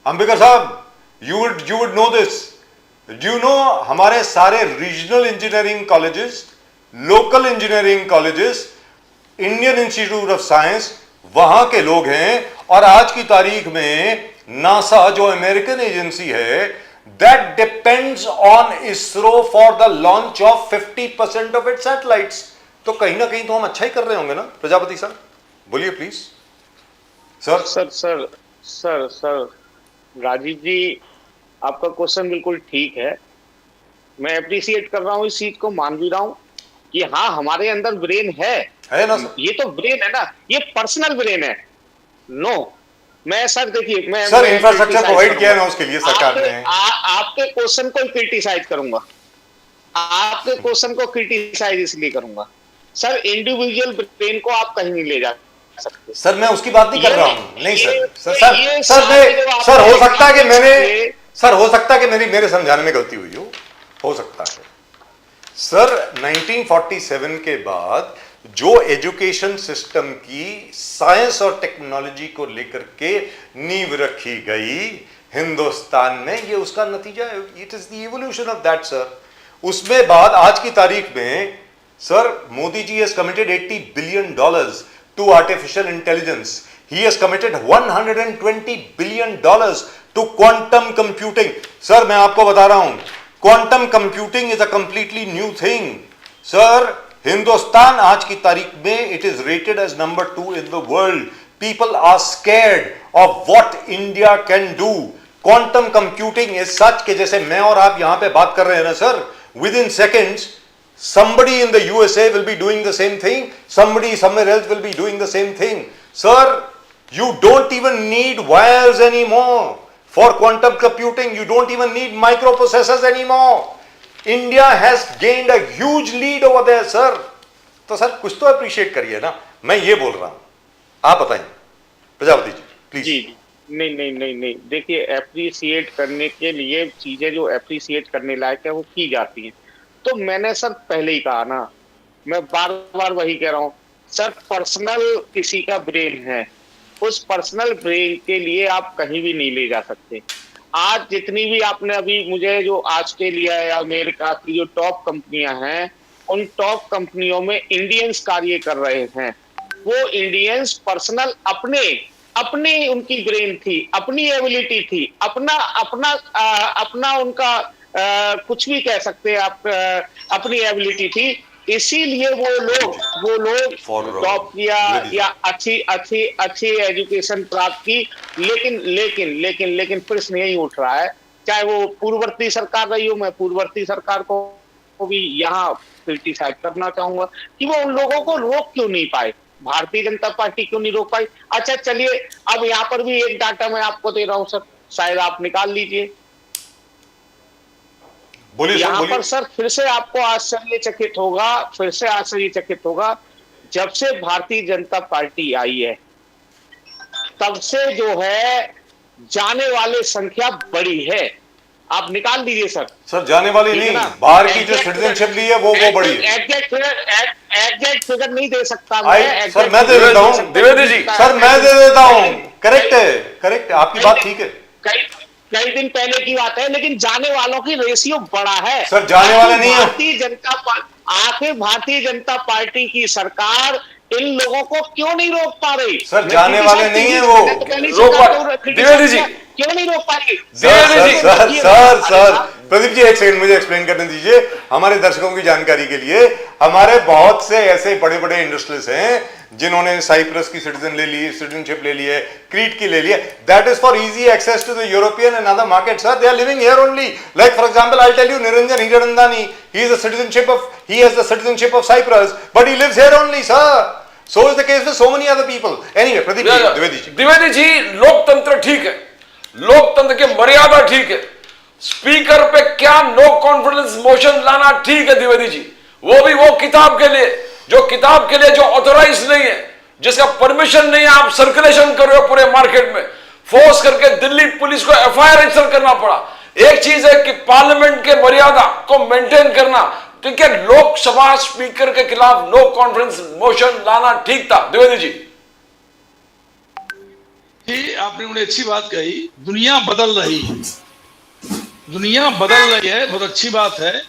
अंबेकर साहब, you would know this, do you know हमारे सारे regional engineering colleges, local engineering colleges, Indian institute of science, वहां के लोग हैं। और आज की तारीख में नासा जो अमेरिकन एजेंसी है, that depends on ISRO for the launch of 50% of its satellites. तो कहीं ना कहीं तो हम अच्छा ही कर रहे होंगे ना प्रजापति साहब, बोलिए प्लीज सर। सर राजीव जी, आपका क्वेश्चन बिल्कुल ठीक है, मैं अप्रिशिएट कर रहा हूं, इस चीज को मान भी रहा हूं कि हाँ हमारे अंदर ब्रेन है ना सर? ये तो ब्रेन है ना, ये पर्सनल ब्रेन है। नो, मैं सर देखिए मैं सर मैं इंफ्रास्ट्रक्चर criticize प्रोवाइड किया है ना करूंगा। उसके लिए सरकार आपके ने। आपके क्वेश्चन को क्रिटिसाइज करूंगा, आपके क्वेश्चन को क्रिटिसाइज इसलिए करूंगा सर, इंडिविजुअल ब्रेन को आप कहीं नहीं ले जा सकते। सर मैं उसकी बात नहीं कर रहा हूं, नहीं ये सर सर ये सर सारे जो मैं आपने सर हो सकता है कि मैंने ये- सर हो सकता है कि मेरे समझाने में गलती हुई हो सकता है। सर 1947 के बाद जो एजुकेशन सिस्टम की साइंस और टेक्नोलॉजी को लेकर के नींव रखी गई हिंदुस्तान में, ये उसका नतीजा है। It is the evolution of that sir. उसमें बाद आज की तारीख में sir Modi ji has committed $80 billion to artificial intelligence. He has committed $120 billion to quantum computing. Sir मैं आपको बता रहा हूं, quantum computing is a completely new thing sir. Hindustan आज की तारीख में it is rated as number 2 in the world. People are scared of what India can do. Quantum computing is such कि जैसे मैं और आप यहां पे बात कर रहे हैं ना sir, with in seconds somebody in the USA will be doing the same thing, somebody somewhere else will be doing the same thing. Sir, you don't even need wires anymore for quantum computing. You don't even need microprocessors anymore. India has gained a huge lead over there, sir. तो sir कुछ तो appreciate करिए ना, मैं ये बोल रहा हूं, आप बताइए प्रजापति जी प्लीज। जी नहीं, देखिए एप्रिसिएट करने के लिए चीजें जो एप्रिसिएट करने लायक है वो की जाती हैं। तो मैंने सर पहले ही कहा ना, मैं बार बार वही कह रहा हूं सर, पर्सनल किसी का ब्रेन है, उस पर्सनल ब्रेन के लिए आप कहीं भी नहीं ले जा सकते। आज जितनी भी आपने अभी मुझे जो ऑस्ट्रेलिया या अमेरिका की जो टॉप कंपनियां हैं, उन टॉप कंपनियों में इंडियंस कार्य कर रहे हैं। वो इंडियंस पर्सनल अपने उनकी ब्रेन थी, अपनी एबिलिटी थी, अपना उनका कुछ भी कह सकते हैं आप, अपनी एबिलिटी थी। इसीलिए वो लोग टॉप किया या अच्छी एजुकेशन प्राप्त की। लेकिन प्रश्न यही उठ रहा है, चाहे वो पूर्ववर्ती सरकार रही हो, मैं पूर्ववर्ती सरकार को भी यहाँ क्रिटिसाइज करना चाहूंगा कि वो उन लोगों को रोक क्यों नहीं पाए, भारतीय जनता पार्टी क्यों नहीं रोक पाई। अच्छा चलिए, अब यहाँ पर भी एक डाटा मैं आपको दे रहा हूँ सर, शायद आप निकाल लीजिए। बोलिए सर, यहाँ बोलिए। पर सर फिर से आपको आश्चर्यचकित होगा, जब से भारतीय जनता पार्टी आई है तब से जो है जाने वाले संख्या बढ़ी है। आप निकाल दीजिए सर। सर जाने वाली ठीक है नहीं, ना? बाहर की जो सिटीजनशिप ली है वो बड़ी है। एग्जैक्ट फिगर नहीं दे सकता सर मैं दे देता हूँ द्विवेदी जी, सर मैं दे देता हूँ। करेक्ट है, आपकी बात ठीक है। कई दिन पहले की बात है, लेकिन जाने वालों की रेशियो बड़ा है सर जाने वाले नहीं है। आखिर भारतीय जनता पार्टी की सरकार इन लोगों को क्यों नहीं रोक पा रही? सर जाने वाले नहीं है वो, द्विवेदी जी क्यों नहीं रोक पाएगी? सर प्रदीप जी एक सेकंड मुझे एक्सप्लेन करने दीजिए हमारे दर्शकों की जानकारी के लिए। हमारे बहुत से ऐसे बड़े बड़े इंडस्ट्रियलिस्ट हैं जिन्होंने साइप्रस की सिटीजनशिप ले ली है, क्रीट की ले ली है। That is for easy access to the European and other market sir. They are living here only. Like for example I tell you, Niranjan Hiranandani, he has the citizenship of Cyprus, but he lives here only sir. So is the case with so many other people. Anyway, Pradeep ji, Dwivedi ji, लोकतंत्र ठीक है, लोकतंत्र की मर्यादा ठीक है, speaker पे क्या नो कॉन्फिडेंस मोशन लाना ठीक है द्विवेदी जी, वो भी वो किताब के लिए जो ऑथोराइज नहीं है, जिसका परमिशन नहीं है, आप सर्कुलेशन कर रहे हो पूरे मार्केट में, फोर्स करके दिल्ली पुलिस को एफआईआर रजिस्टर करना पड़ा। एक चीज है कि पार्लियामेंट के मर्यादा को मेंटेन करना, ठीक है, लोकसभा स्पीकर के खिलाफ नो कॉन्फिडेंस मोशन लाना ठीक था। द्विवेदी जी आपने बड़ी अच्छी बात कही, दुनिया बदल रही है, बहुत अच्छी बात है,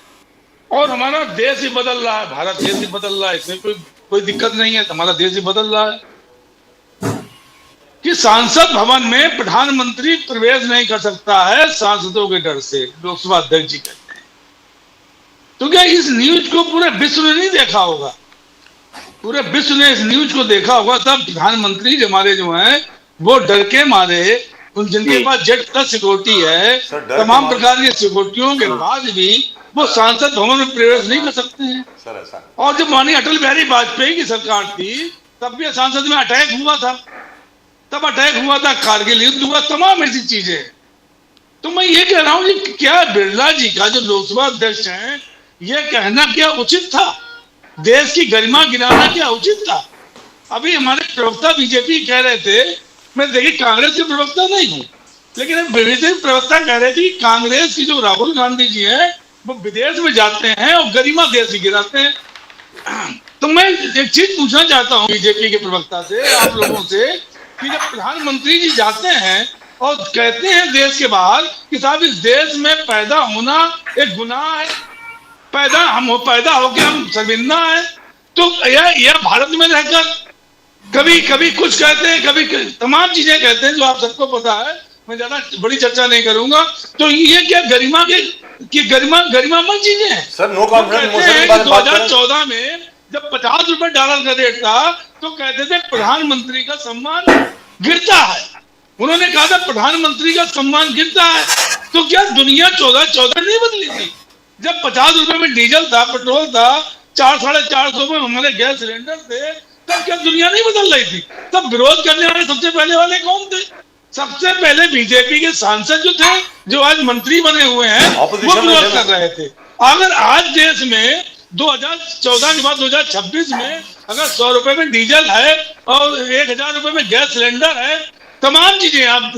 और हमारा देश ही बदल रहा है, भारत देश ही बदल रहा है, इसमें कोई दिक्कत नहीं है, हमारा देश ही बदल रहा है कि सांसद भवन में प्रधानमंत्री प्रवेश नहीं कर सकता है सांसदों के डर से, लोकसभा अध्यक्ष जी कहते हैं। तो क्या इस न्यूज को पूरे विश्व ने नहीं देखा होगा? पूरे विश्व ने इस न्यूज को देखा होगा, तब प्रधानमंत्री हमारे जो हैं वो डर के मारे, उन जिनके पास जेट प्लस सिक्योरिटी है, तमाम प्रकार की सिक्योरिटियों के बाद भी वो सांसद भवन में प्रवेश नहीं कर सकते हैं। और जब माननीय अटल बिहारी वाजपेयी की सरकार थी तब भी सांसद में अटैक हुआ था, तब अटैक हुआ था, कारगिल युद्ध हुआ, तमाम ऐसी चीजें हैं। तो मैं ये कह रहा हूं कि क्या बिरला जी का जो लोकसभा अध्यक्ष हैं, ये कहना क्या उचित था? देश की गरिमा गिराना क्या उचित था? अभी हमारे प्रवक्ता बीजेपी कह रहे थे, मैं देखिए कांग्रेस के प्रवक्ता नहीं हूं, लेकिन बीजेपी प्रवक्ता कह रहे थे कि कांग्रेस की जो राहुल गांधी जी हैं वो विदेश में जाते हैं और गरिमा देश की गिराते हैं। तो मैं एक चीज पूछना चाहता हूं बीजेपी के प्रवक्ता से, आप लोगों से, कि जब प्रधानमंत्री जी जाते हैं और कहते हैं देश के बाहर कि साहब इस देश में पैदा होना एक गुनाह है, पैदा होकर हम शर्मिंदा है, तो यह भारत में रहकर कभी कभी कुछ कहते हैं, कभी तमाम चीजें कहते हैं जो आप सबको पता है, मैं ज्यादा बड़ी चर्चा नहीं करूंगा। तो ये क्या गरिमामय चीजें हैं? सर नो कॉन्फिडेंस मोशन की बात करें। 2014 में जब $50 का रेट था तो कहते थे प्रधानमंत्री का सम्मान गिरता है, उन्होंने कहा था प्रधानमंत्री का सम्मान गिरता है। तो क्या दुनिया 14 नहीं बदली थी? जब $50 में डीजल था, पेट्रोल था, 400-450 में हमारे गैस सिलेंडर थे, तब क्या दुनिया नहीं बदल रही थी? तब विरोध करने वाले सबसे पहले वाले कौन थे? सबसे पहले बीजेपी के सांसद जो थे, जो आज मंत्री बने हुए हैं, वो विरोध कर रहे थे। अगर आज देश में 2014 के बाद 2026 में अगर 100 रुपए में डीजल है और 1000 रुपए में गैस सिलेंडर है, तमाम चीजें आप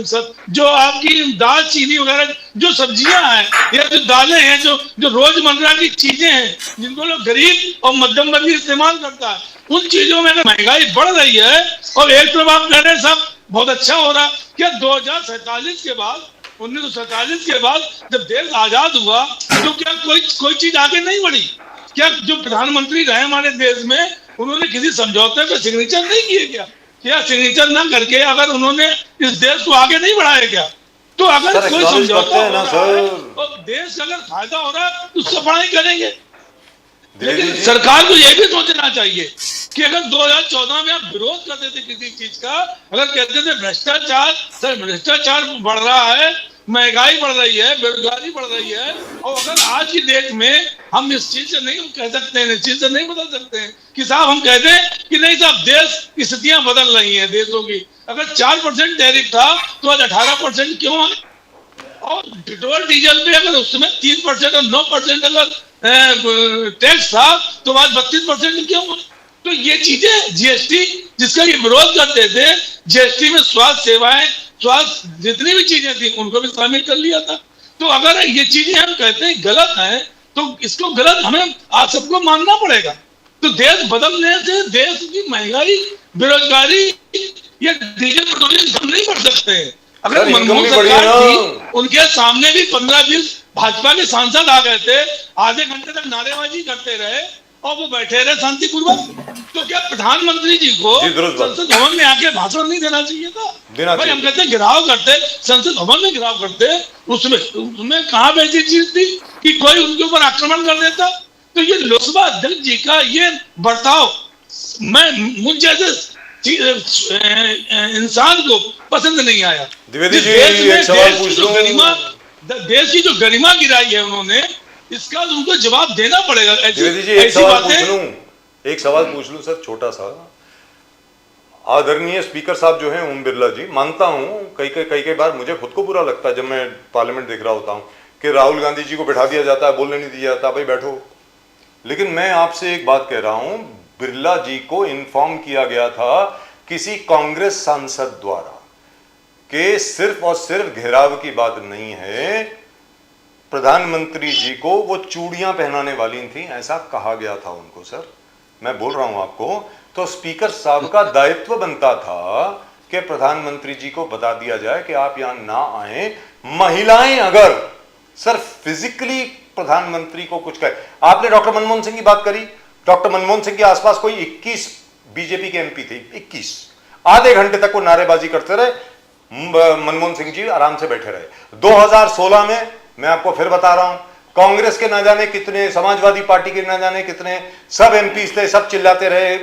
जो आपकी दाल चीनी वगैरह जो सब्जियां हैं या जो दालें हैं, जो रोजमर्रा की चीजें हैं जिनको लोग गरीब और मध्यम वर्ग इस्तेमाल करता है, उन चीजों में अगर महंगाई बढ़ रही है और एक तरफ आप कह रहे हैं सब बहुत अच्छा हो रहा, क्या 2047 के बाद 1947 के बाद जब देश आजाद हुआ तो क्या कोई चीज आगे नहीं बढ़ी? क्या जो प्रधानमंत्री रहे हमारे देश में, उन्होंने किसी समझौते पे सिग्नेचर नहीं किए क्या सिग्नेचर ना करके अगर उन्होंने इस देश को आगे नहीं बढ़ाया क्या? तो अगर कोई समझौता हो रहा है और देश अगर फायदा हो रहा है तो उससे बढ़ाई करेंगे। लेकिन सरकार को यह भी सोचना चाहिए कि अगर 2014 में आप विरोध करते थे किसी चीज का, अगर कहते थे भ्रष्टाचार बढ़ रहा है, महंगाई बढ़ रही है, बेरोजगारी बढ़ रही है, और अगर आज की डेट में हम इस चीज से नहीं कह सकते हैं, इस चीज से नहीं बदल सकते हैं कि साहब हम कहते हैं कि नहीं साहब देश की स्थितियां बदल रही हैं देशों की। अगर 4% टैरिफ था तो आज 18% क्यों है? और पेट्रोल डीजल पे अगर उसमें 3% और 9% अगर टैक्स था तो आज 32% क्यों है? तो ये चीजें जीएसटी जिसका ये विरोध करते थे, जीएसटी में स्वास्थ्य सेवाएं, स्वास्थ्य जितनी भी चीजें थी उनको भी शामिल कर लिया था। तो अगर ये चीजें हम कहते हैं गलत है तो इसको गलत हमें आप सबको मानना पड़ेगा। तो देश बदलने से देश की महंगाई, बेरोजगारी या डीजल पेट्रोल हम नहीं बढ़ सकते हैं। अगर मनमोहन सरकार थी, उनके सामने भी 15-20 भाजपा के सांसद आ गए थे, आधे घंटे तक नारेबाजी करते रहे और वो बैठे रहे शांतिपूर्वक। तो क्या प्रधानमंत्री जी को संसद भवन में आके भाषण नहीं देना चाहिए था? भाई हम कहते हैं गिराव करते, संसद भवन में गिराव करते, उसमें कहाँ ऐसी चीज थी कि कोई उनके ऊपर आक्रमण कर देता? तो ये लोकसभा अध्यक्ष जी का ये बर्ताव मुझ जैसे इंसान को पसंद नहीं आया। द्विवेदी जी एक सवाल पूछ लूं, देश की जो गरिमा गिराई है उन्होंने, इसका उनको जवाब देना पड़ेगा। द्विवेदी जी एक सवाल पूछ लूं सर, छोटा सा। आदरणीय स्पीकर साहब जो हैं ओम बिरला जी, मानता हूं कई बार मुझे खुद को बुरा लगता है जब मैं पार्लियामेंट देख रहा होता हूं कि राहुल गांधी जी को बैठा दिया जाता है, बोलने नहीं दिया जाता, भाई बैठो। लेकिन मैं आपसे एक बात कह रहा हूं, बिरला जी को इन्फॉर्म किया गया था किसी कांग्रेस सांसद द्वारा कि सिर्फ और सिर्फ घेराव की बात नहीं है, प्रधानमंत्री जी को वो चूड़ियां पहनाने वाली थी, ऐसा कहा गया था उनको। सर मैं बोल रहा हूं आपको, तो स्पीकर साहब का दायित्व बनता था कि प्रधानमंत्री जी को बता दिया जाए कि आप यहां ना आए। महिलाएं अगर सर फिजिकली प्रधानमंत्री को कुछ कहे, आपने डॉक्टर मनमोहन सिंह की बात करी, डॉक्टर मनमोहन सिंह के आसपास कोई 21 बीजेपी के एमपी थे, 21 आधे घंटे तक वो नारेबाजी करते रहे, मनमोहन सिंह जी आराम से बैठे रहे। 2016 में मैं आपको फिर बता रहा हूं, कांग्रेस के ना जाने कितने, समाजवादी पार्टी के ना जाने कितने, सब एमपी थे, सब चिल्लाते रहे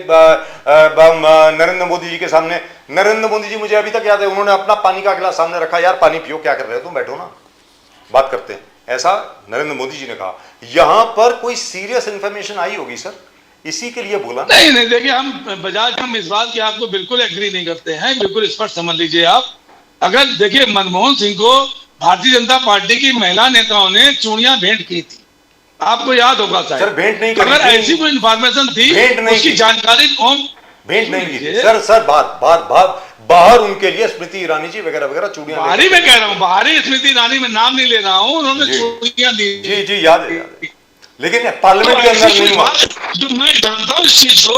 नरेंद्र मोदी जी के सामने। नरेंद्र मोदी जी, मुझे अभी तक याद है, उन्होंने अपना पानी का गिलास सामने रखा, यार पानी पियो, क्या कर रहे हो तुम, बैठो ना, बात करते हैं, ऐसा नरेंद्र मोदी जी ने कहा। यहां पर कोई सीरियस इंफॉर्मेशन आई होगी सर, इसी के लिए बोला ना। नहीं नहीं, देखिए हम बजाज हम इस बात की आपको बिल्कुल एग्री नहीं करते हैं, बिल्कुल स्पष्ट समझ लीजिए आप। अगर देखिए मनमोहन सिंह को भारतीय जनता पार्टी की महिला नेताओं ने चूड़ियां भेंट की थी, आपको याद होगा शायद। सर भेंट नहीं करी अगर थी। ऐसी कोई इंफॉर्मेशन थी भेंट नहीं उसकी की। जानकारी कौन भेंट नहीं की थी लीजिए। सर बाहर उनके लिए स्मृति ईरानी जी वगैरह वगैरह चूड़ियां बाहरी में कह रहा हूँ, बाहरी स्मृति ईरानी में नाम नहीं ले रहा हूँ, उन्होंने जी। चूड़ियां दी। जी जी याद है लेकिन पार्लियामेंट के तो अंदर ऐसी नहीं हुआ। बात जो मैं जानता हूँ इस चीज को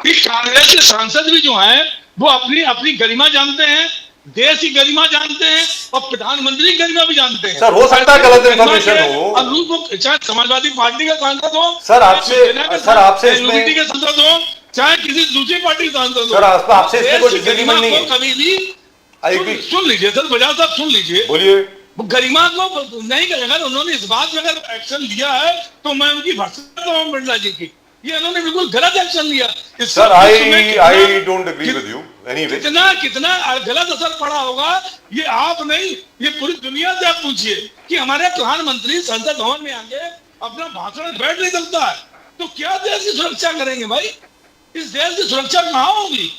कि कांग्रेस के सांसद भी जो हैं वो अपनी अपनी गरिमा जानते हैं, देश की गरिमा जानते हैं और प्रधानमंत्री की गरिमा भी जानते हैं। सर, हो सकता है गलत इंफॉर्मेशन हो। अब वो चाहे समाजवादी पार्टी का सांसद हो, सर, आपसे- चाहे सर, आपसे इसमें- यूनिटी के सांसद हो, चाहे किसी दूसरी पार्टी का सांसद हो, सर, आपसे इसमें कोई देश की disagreement गरिमा नहीं को है। कभी भी I agree। सुन लीजिए सर, बजाज साहब सुन लीजिए, बोलिए। वो गरिमा को नहीं करेगा। उन्होंने इस बात में अगर एक्शन लिया है तो मैं उनकी भर्त्सना करता हूं बिरला जी की। ये उन्होंने बिल्कुल गलत एक्शन लिया। Sir I don't agree with you anyway. कितना गलत असर पड़ा होगा ये आप नहीं, ये पूरी दुनिया से आप पूछिए कि हमारे प्रधानमंत्री संसद भवन में आके अपना भाषण बैठ नहीं सकता है तो क्या देश की सुरक्षा करेंगे भाई? इस देश की सुरक्षा कहाँ होगी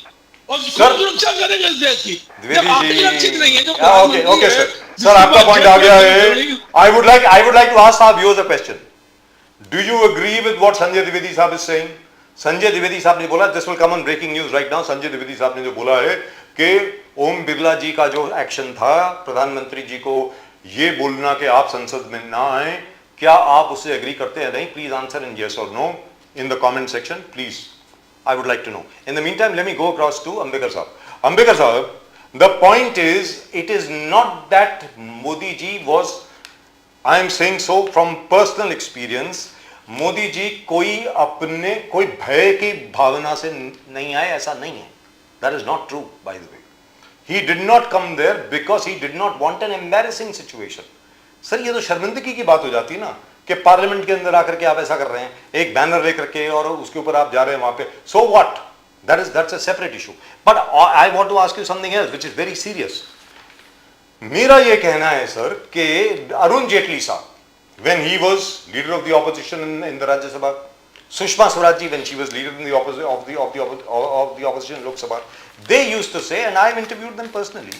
और कौन सुरक्षा करेगा इस देश की जब आप सुरक्षित नहीं है? जो ओके सर आपका पॉइंट आ गया है। I would like to ask आप viewers a question. Do you agree with what Sanjay Dwivedi साहब इज सेइंग? संजय द्विवेदी साहब ने बोला, this will come on breaking news right now. Sanjay Dwivedi साहब ने जो बोला है कि ओम बिरला जी का जो एक्शन था प्रधानमंत्री जी को ये बोलना कि आप संसद में ना आए, क्या आप उससे एग्री करते हैं? नहीं? प्लीज आंसर इन यस और no in the comment section please. I would like to know. In the meantime, let me go across to Ambekar Sahab. Ambekar Sahab, the point is, it is not that Modi ji was, I am saying so from personal experience, Modi ji कोई भय की भावना से नहीं आए, ऐसा नहीं है. That is not true, by the way. He did not come there because he did not want an embarrassing situation. Sir ये तो शर्मिंदगी की बात हो जाती है ना कि पार्लियामेंट के अंदर आकर के आप ऐसा कर रहे हैं, एक बैनर लेकर के और उसके ऊपर आप जा रहे हैं वहां पे. So what? That's a separate issue. But I want to ask you something else which is very serious. मेरा ये कहना है सर कि अरुण जेटली साहब when he was leader of the opposition in the Rajya Sabha, Sushma Swaraj ji when she was leader in the opposition in Lok Sabha, they used to say, and I have interviewed them personally,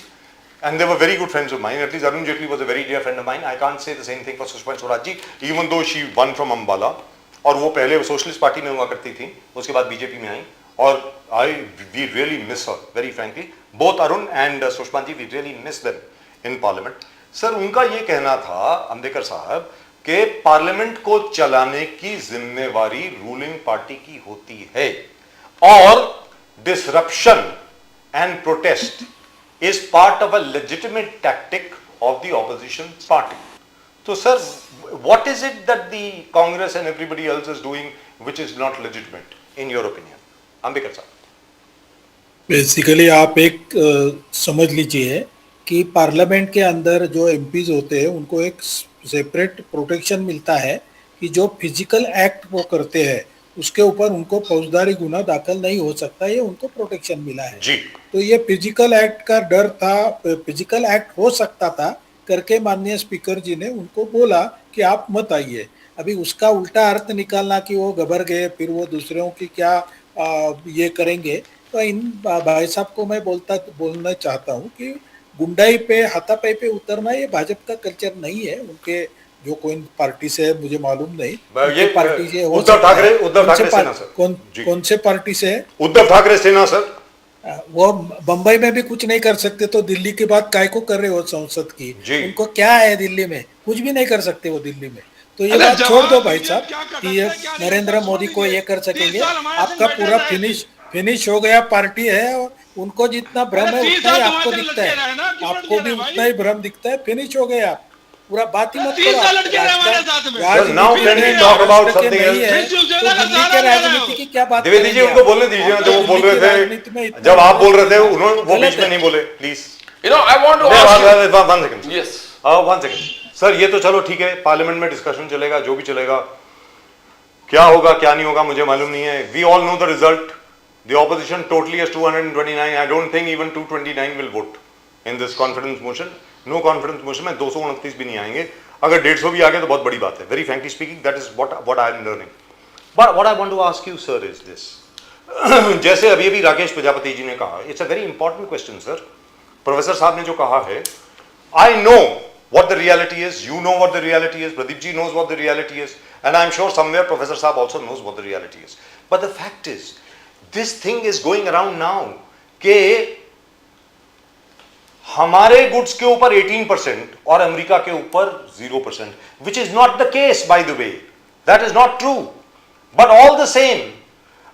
and they were very good friends of mine. At least Arun Jaitley was a very dear friend of mine. I can't say the same thing for Sushma Swaraj ji, even though she won from Ambala. और वो पहले socialist party में हुआ करती थी, उसके बाद BJP में आई. और we really miss her very frankly. Both Arun and Sushma ji, we really miss them in Parliament. Sir उनका ये कहना था अंबेडकर साहब कि पार्लियामेंट को चलाने की जिम्मेवारी रूलिंग पार्टी की होती है और disruption and protest is part of a legitimate tactic of the opposition party. So sir, what is it that the Congress and everybody else is doing which is not legitimate in your opinion? Ambekar sahab. Basically आप एक समझ लीजिए कि parliament के अंदर जो MPs होते हैं उनको एक सेपरेट प्रोटेक्शन मिलता है कि जो फिजिकल एक्ट वो करते हैं उसके ऊपर उनको फौजदारी गुना दाखिल नहीं हो सकता, ये उनको प्रोटेक्शन मिला है जी. तो ये फिजिकल एक्ट का डर था, फिजिकल एक्ट हो सकता था करके माननीय स्पीकर जी ने उनको बोला कि आप मत आइए. अभी उसका उल्टा अर्थ निकालना कि वो घबर गए फिर वो दूसरों की क्या ये करेंगे, तो इन भाई साहब को मैं बोलना चाहता हूँ कि गुंडाई पे हाथापाई पे उतरना ये भाजपा का कल्चर नहीं है. उनके जो कोई पार्टी से है मुझे मालूम नहीं, ये पार्टी से उद्धव ठाकरे सेना सर. कौन से पार्टी से है? उद्धव ठाकरे सेना सर. वो बंबई में भी कुछ नहीं कर सकते तो दिल्ली की बात काय को कर रहे हो संसद की? उनको क्या है दिल्ली में? कुछ भी नहीं कर सकते वो दिल्ली में. तो ये बात छोड़ दो भाई साहब कि ये नरेंद्र मोदी को ये कर सकेंगे. आपका पूरा फिनिश हो गया पार्टी है और उनको जितना भ्रम है उतना ही आपको दिखता है, आपको भी उतना ही भ्रम दिखता है. फिनिश हो गया पूरा, बात ही मत करो. Now can we talk about something else? तो दिल्ली के राजनीति की क्या बात? द्विवेदी जी उनको बोलने दीजिए जो वो बोल रहे थे, जब आप बोल रहे थे उन्होंने वो बीच में नहीं बोले please. You know, I want to ask you. 1 second. Yes. 1 second. Sir ये तो चलो ठीक है, पार्लियामेंट में डिस्कशन चलेगा, जो भी चलेगा, क्या होगा क्या नहीं होगा मुझे मालूम नहीं है. We all know the result. The opposition totally has 229. I don't think even 229 will vote in this confidence motion. No confidence motion में 229 भी नहीं आएंगे. अगर 150 भी आ गए तो बहुत बड़ी बात है. Very frankly speaking, that is what I am learning. But what I want to ask you, sir, is this. जैसे अभी अभी राकेश प्रजापति जी ने कहा, it's a very important question sir. Professor साहब ने जो कहा है, I know what the reality is, you know what the reality is, Pradeep ji knows what the reality is, and I'm sure somewhere Professor Saab also knows what the reality is. But the fact is, this thing is going around now कि हमारे goods के ऊपर 18% और America के ऊपर 0%, which is not the case, by the way. That is not true. But all the same,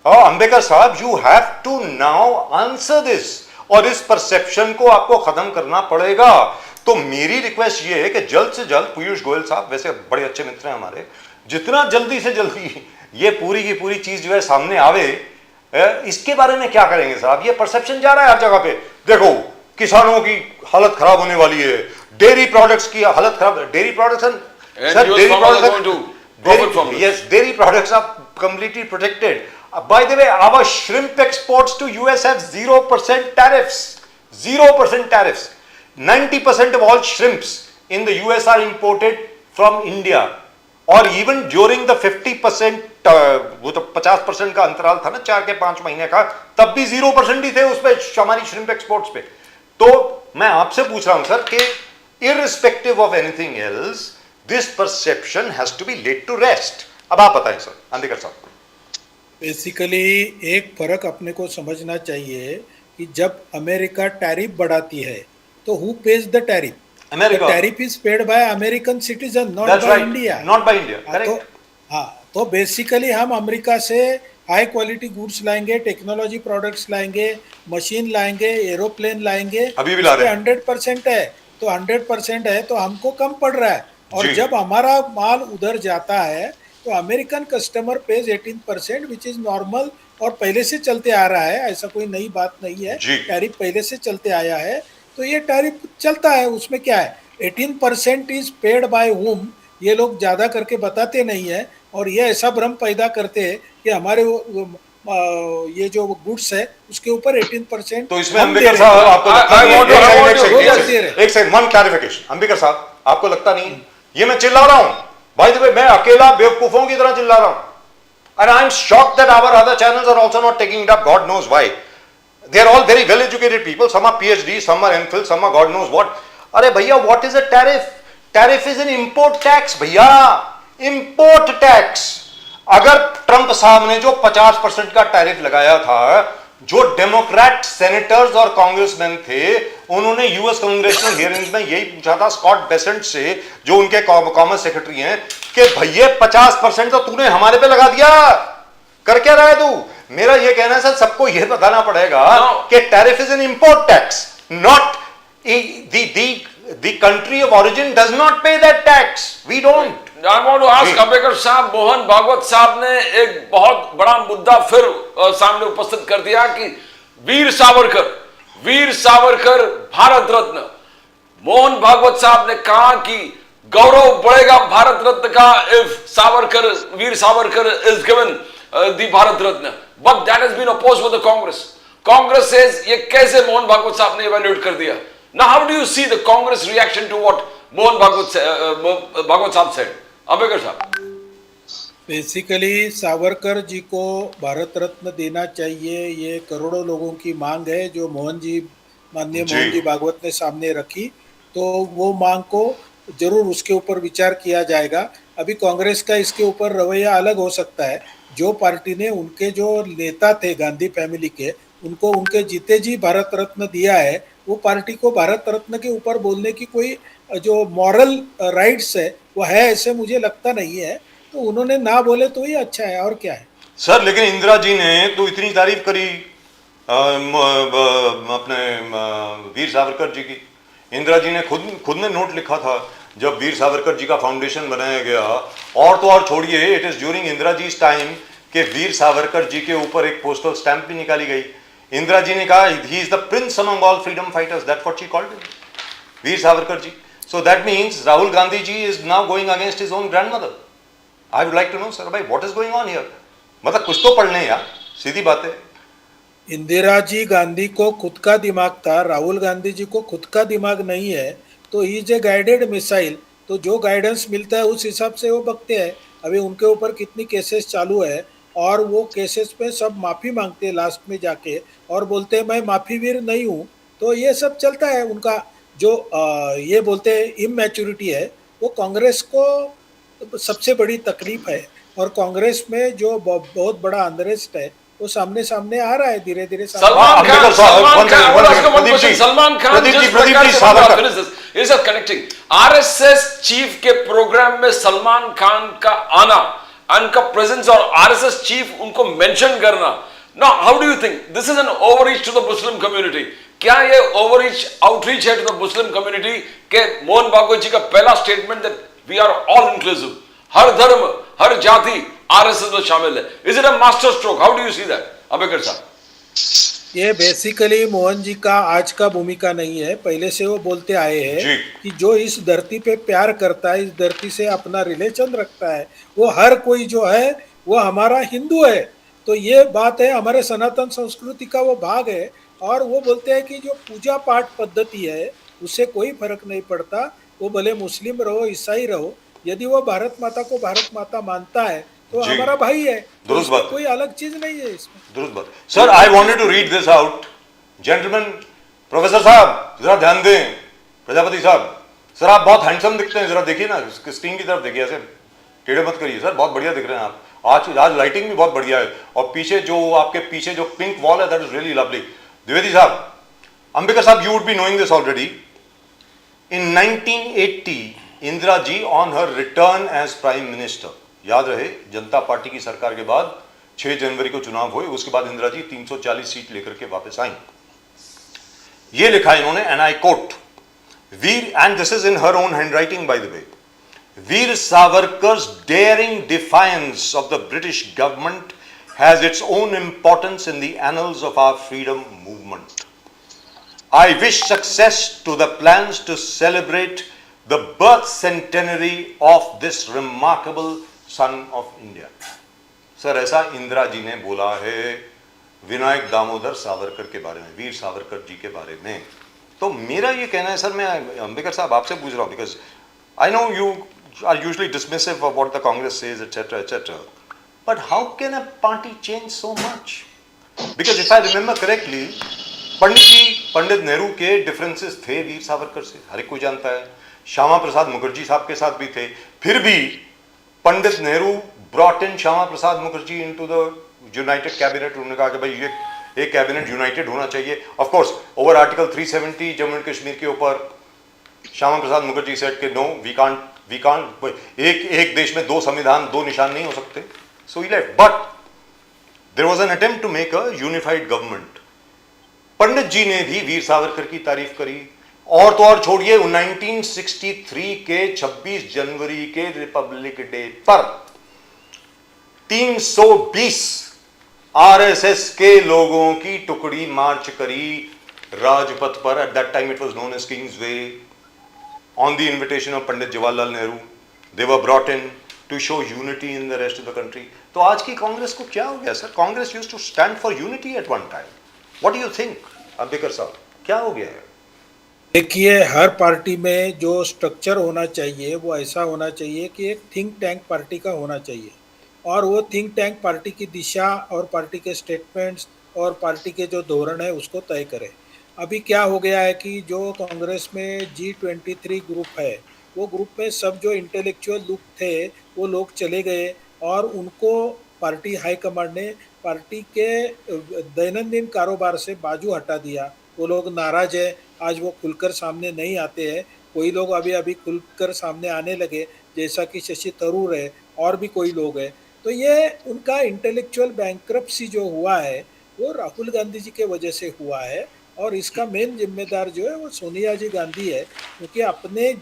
Ambedkar साहब, you have to now answer this. और इस परसेप्शन को आपको खत्म करना पड़ेगा. तो मेरी रिक्वेस्ट ये है कि जल्द से जल्द पीयूष गोयल साहब, वैसे बड़े अच्छे मित्र हैं हमारे, जितना जल्दी से जल्दी ये पूरी की पूरी चीज जो है सामने आवे, इसके बारे में क्या करेंगे साहब? ये परसेप्शन जा रहा है हर जगह पे. देखो, किसानों की हालत खराब होने वाली है, डेयरी प्रोडक्ट्स की हालत खराब. Dairy products dairy products are completely protected. By the way, our shrimp exports to US have 0% tariffs. 0% tariffs. 90% of all shrimps in the US are imported from India. और even during the 50%, वो तो 50% का अंतराल था ना 4 के 5 महीने का, तब भी 0% ही थे उस पे हमारी श्रिम्प एक्सपोर्ट्स पे. तो मैं आपसे पूछ रहा हूं सर कि irrespective of anything else, this perception has to be laid to rest. अब आप बताएं सर, अंधेकर साहब. बेसिकली एक फर्क अपने को समझना चाहिए कि जब अमेरिका टैरिफ बढ़ाती है तो who pays the tariff? America. Tariff is paid by American citizen, not That's by right. India. Not by India. तो Correct. हाँ, तो बेसिकली हम अमेरिका से हाई क्वालिटी गुड्स लाएंगे, टेक्नोलॉजी प्रोडक्ट्स लाएंगे, मशीन लाएंगे, एरोप्लेन लाएंगे. अभी भी ला रहे हैं. 100% है तो 100% है तो हमको कम पड़ रहा है. और जी. जब हमारा माल उधर जाता है तो American customer page 18%, which is normal और पहले से चलते आ रहा है. ऐसा कोई नई बात नहीं है. जी. टैरिफ पहले से चलते आया है तो ये टैरिफ चलता है, उसमें क्या है. 18% इज पेड बाय हुम, ये लोग ज्यादा करके बताते नहीं है और ये ऐसा भ्रम पैदा करते हैं कि हमारे ये जो गुड्स है उसके ऊपर 18%. तो इसमें अंबेडकर साहब आपको एक सेकंड, वन क्लैरिफिकेशन. अंबेडकर साहब, आपको लगता नहीं ये मैं चिल्ला रहा हूं? By the way, मैं अकेला बेवकूफों की तरह चिल्ला रहा हूं. And I am shocked that our other channels are also not taking it up. God knows why. They are all very well educated people. Some are PhD, some are MPhil, some are God knows what. अरे भैया, what is a tariff? Tariff is an import tax भैया. Import tax. अगर Trump साहब ने जो 50% का tariff लगाया था, जो डेमोक्रेट सेनेटर्स और कांग्रेसमैन थे, उन्होंने यूएस कांग्रेशनल हियरिंग्स में यही पूछा था स्कॉट बेसेंट से, जो उनके कॉमर्स सेक्रेटरी हैं, कि भैया 50% तो तूने हमारे पे लगा दिया, कर क्या रहा है तू? मेरा ये कहना है सर, सबको यह बताना पड़ेगा कि tariff is an import tax, not the country of origin does not pay that tax. We don't. I want to ask Ambedkar साहब, मोहन भागवत साहब ने एक बहुत बड़ा मुद्दा फिर सामने उपस्थित कर दिया कि वीर सावरकर भारत रत्न. मोहन भागवत साहब ने कहा कि गौरव बढ़ेगा भारत रत्न का if Veer Savarkar is given the Bharat Ratna. But that has been opposed by the Congress. Congress says ये कैसे मोहन भागवत साहब ने evaluate कर दिया? Now how do you see the Congress reaction to what Mohan Bhagwat साहब said? अंबेडकर साहब. बेसिकली सावरकर जी को भारत रत्न देना चाहिए, ये करोड़ों लोगों की मांग है जो माननीय मोहन जी भागवत ने सामने रखी. तो वो मांग को जरूर उसके ऊपर विचार किया जाएगा. अभी कांग्रेस का इसके ऊपर रवैया अलग हो सकता है. जो पार्टी ने उनके जो नेता थे गांधी फैमिली के, उनको उनके जीते जी भारत रत्न दिया है, वो पार्टी को भारत रत्न के ऊपर बोलने की कोई जो मॉरल राइट्स है वो है, ऐसे मुझे लगता नहीं है. तो उन्होंने ना बोले तो ही अच्छा है, और क्या है सर. लेकिन इंदिरा जी ने तो इतनी तारीफ करी अपने वीर सावरकर जी की. इंदिरा जी ने खुद ने नोट लिखा था जब वीर सावरकर जी का फाउंडेशन बनाया गया. और तो और छोड़िए, it is during Indira ji time कि वीर सावरकर जी के ऊपर एक पोस्टल स्टैंप भी निकाली गई. इंदिरा जी ने कहा he is the prince among all freedom fighters. That's what she called him, Veer Savarkar ji. So that means Rahul Gandhi ji is now going against his own grandmother. I would like to know sir, भाई what is going on here? मतलब कुछ तो पढ़ने यार, सीधी बात है. इंदिरा जी गांधी को खुद का दिमाग था, राहुल गांधी जी को खुद का दिमाग नहीं है. तो he is a guided missile. तो जो गाइडेंस मिलता है उस हिसाब से वो बकते हैं. अभी उनके ऊपर कितनी केसेस चालू है और वो केसेस पे सब माफ़ी मांगते हैं लास्ट में जाके और बोलते हैं मैं माफ़ीवीर नहीं हूँ। तो ये सब चलता है उनका जो ये बोलते हैं इमैच्योरिटी है, वो कांग्रेस को सबसे बड़ी तकलीफ है और कांग्रेस में जो बहुत बड़ा अनरेस्ट है वो सामने सामने आ रहा है धीरे धीरे Salman Khan, Salman Khan, I want to ask you one Pradeep question. Ji, Salman Khan, Pradeep जिस जी, प्रदीप प्रकार जी, से Savarkar. finish this. It is a connecting. RSS chief के प्रोग्राम में सलमान खान का आना, उनका प्रेजेंस और RSS चीफ उनको मेंशन करना. Now, how do you think? This is an overreach to the Muslim community. क्या ये overreach, outreach है to the Muslim community के मोहन भागवत जी का पहला statement that we are all inclusive. हर धर्म, हर जाति RSS में शामिल है. Is it a master stroke? How do you see that? अबेकर साहब. ये बेसिकली मोहन जी का आज का भूमिका नहीं है, पहले से वो बोलते आए जी। हैं कि जो इस धरती पे प्यार करता है, इस धरती से अपना रिलेशन रखता है, वो हर कोई जो है वो हमारा हिंदू है। तो ये बात है, हमारे सनातन संस्कृति का वो भाग है और वो बोलते हैं कि जो पूजा पाठ पद्धति है उससे कोई फर्क नहीं पड़ता, वो भले मुस्लिम रहो ईसाई रहो, यदि वो भारत माता को भारत माता मानता है तो जी। हमारा भाई है। तो दुरुस्त इसमें बात। कोई अलग चीज नहीं है इसमें। दुरुस्त बात। Sir, I wanted to read this out. Gentleman, professor साहब जरा ध्यान दें, प्रजापति साहब सर आप बहुत हैंडसम दिखते हैं, जरा देखिए ना स्क्रीन की तरफ देखिए, ऐसे टेढ़े मत करिए सर, बहुत बढ़िया दिख रहे हैं आप। आज लाइटिंग भी बहुत बढ़िया है और पीछे जो आपके पीछे जो पिंक वॉल है that is really lovely. Dwivedi साहब, अंबिका साहब, you would be knowing this already. In 1980 Indira ji on her return as prime minister, याद रहे जनता पार्टी की सरकार के बाद 6 जनवरी को चुनाव हुए, उसके बाद इंदिरा जी 340 सीट लेकर के वापस आई। ये लिखा इन्होंने, and I quote, Veer, and this is in her own handwriting by the way, Veer Savarkar's daring defiance of the British government has its own importance in the annals of our freedom movement. I wish success to the plans to celebrate the birth centenary of this remarkable son of India. Sir, ऐसा इंदिरा जी ने बोला है विनायक दामोदर सावरकर के बारे में, वीर सावरकर जी के बारे में। तो मेरा ये कहना है सर, मैं अंबेकर साहब आपसे पूछ रहा हूँ, because I know you are usually dismissive of what the Congress says etcetera etcetera, but how can a party change so much? Because if I remember correctly, Pandit Nehru के डिफरेंसेस थे वीर सावरकर से, हर एक कोई जानता है। श्यामा प्रसाद मुखर्जी साहब के साथ भी थे, फिर भी Pandit Nehru brought in Shyama Prasad Mukherjee into the united cabinet. उन्होंने कहा कि भाई ये एक कैबिनेट यूनाइटेड होना चाहिए। Of course over article 370 Jammu and Kashmir के ऊपर श्यामा प्रसाद मुखर्जी सेड कि नो, वी कांट, एक देश में 2 संविधान 2 निशान नहीं हो सकते। So he left, but there was an attempt to make a unified government. Pandit ji ने भी वीर सावरकर की तारीफ करी, और तो और छोड़िए 1963 के 26 जनवरी के रिपब्लिक डे पर 320 आरएसएस के लोगों की टुकड़ी मार्च करी राजपथ पर। At that time it was known as Kingsway, on the invitation of Pandit Jawaharlal Nehru. They were brought in to show unity in the rest of the country. तो आज की कांग्रेस को क्या हो गया सर? Congress used to stand for unity at one time. What do you think Ambekar साहब, क्या हो गया है? देखिए, हर पार्टी में जो स्ट्रक्चर होना चाहिए वो ऐसा होना चाहिए कि एक थिंक टैंक पार्टी का होना चाहिए, और वो थिंक टैंक पार्टी की दिशा और पार्टी के स्टेटमेंट्स और पार्टी के जो धोरण है उसको तय करे। अभी क्या हो गया है कि जो कांग्रेस में G23 ग्रुप है, वो ग्रुप में सब जो इंटेलेक्चुअल लोग थे वो लोग चले गए और उनको पार्टी हाईकमांड ने पार्टी के दैनंदिन कारोबार से बाजू हटा दिया। वो लोग नाराज है, आज वो खुलकर सामने नहीं आते हैं। कोई लोग अभी खुलकर सामने आने लगे, जैसा कि शशि थरूर है और भी कोई लोग हैं। तो ये उनका इंटेलेक्चुअल बैंक्रप्सी जो हुआ है वो राहुल गांधी जी के वजह से हुआ है, और इसका मेन जिम्मेदार जो है वो सोनिया जी गांधी है, क्योंकि अपने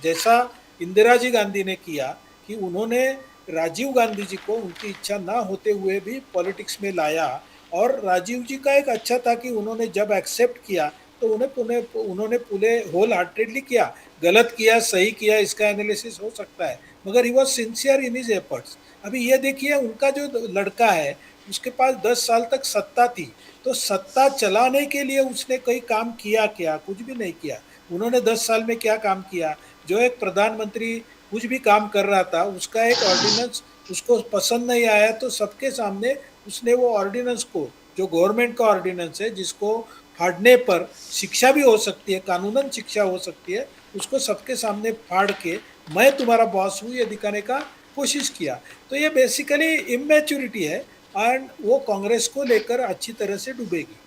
जैसा इंदिरा जी गांधी ने किया कि उन्होंने राजीव गांधी जी को उनकी इच्छा ना होते हुए भी पॉलिटिक्स में लाया, और राजीव जी का एक अच्छा था कि उन्होंने जब एक्सेप्ट किया तो उन्होंने पूरे होल हार्टेडली किया। गलत किया सही किया इसका एनालिसिस हो सकता है, मगर he was sincere in his efforts. अभी ये देखिए, उनका जो लड़का है उसके पास 10 साल तक सत्ता थी, तो सत्ता चलाने के लिए उसने कोई काम किया क्या? कुछ भी नहीं किया। उन्होंने 10 साल में क्या काम किया? जो एक प्रधानमंत्री कुछ भी काम कर रहा था उसका एक ऑर्डिनेंस उसको पसंद नहीं आया तो सबके सामने उसने वो ऑर्डिनेंस को, जो गवर्नमेंट का ऑर्डिनेंस है जिसको फाड़ने पर शिक्षा भी हो सकती है, कानूनन शिक्षा हो सकती है, उसको सबके सामने फाड़ के मैं तुम्हारा बॉस हूँ ये दिखाने का कोशिश किया। तो ये बेसिकली इमेच्योरिटी है एंड वो कांग्रेस को लेकर अच्छी तरह से डूबेगी।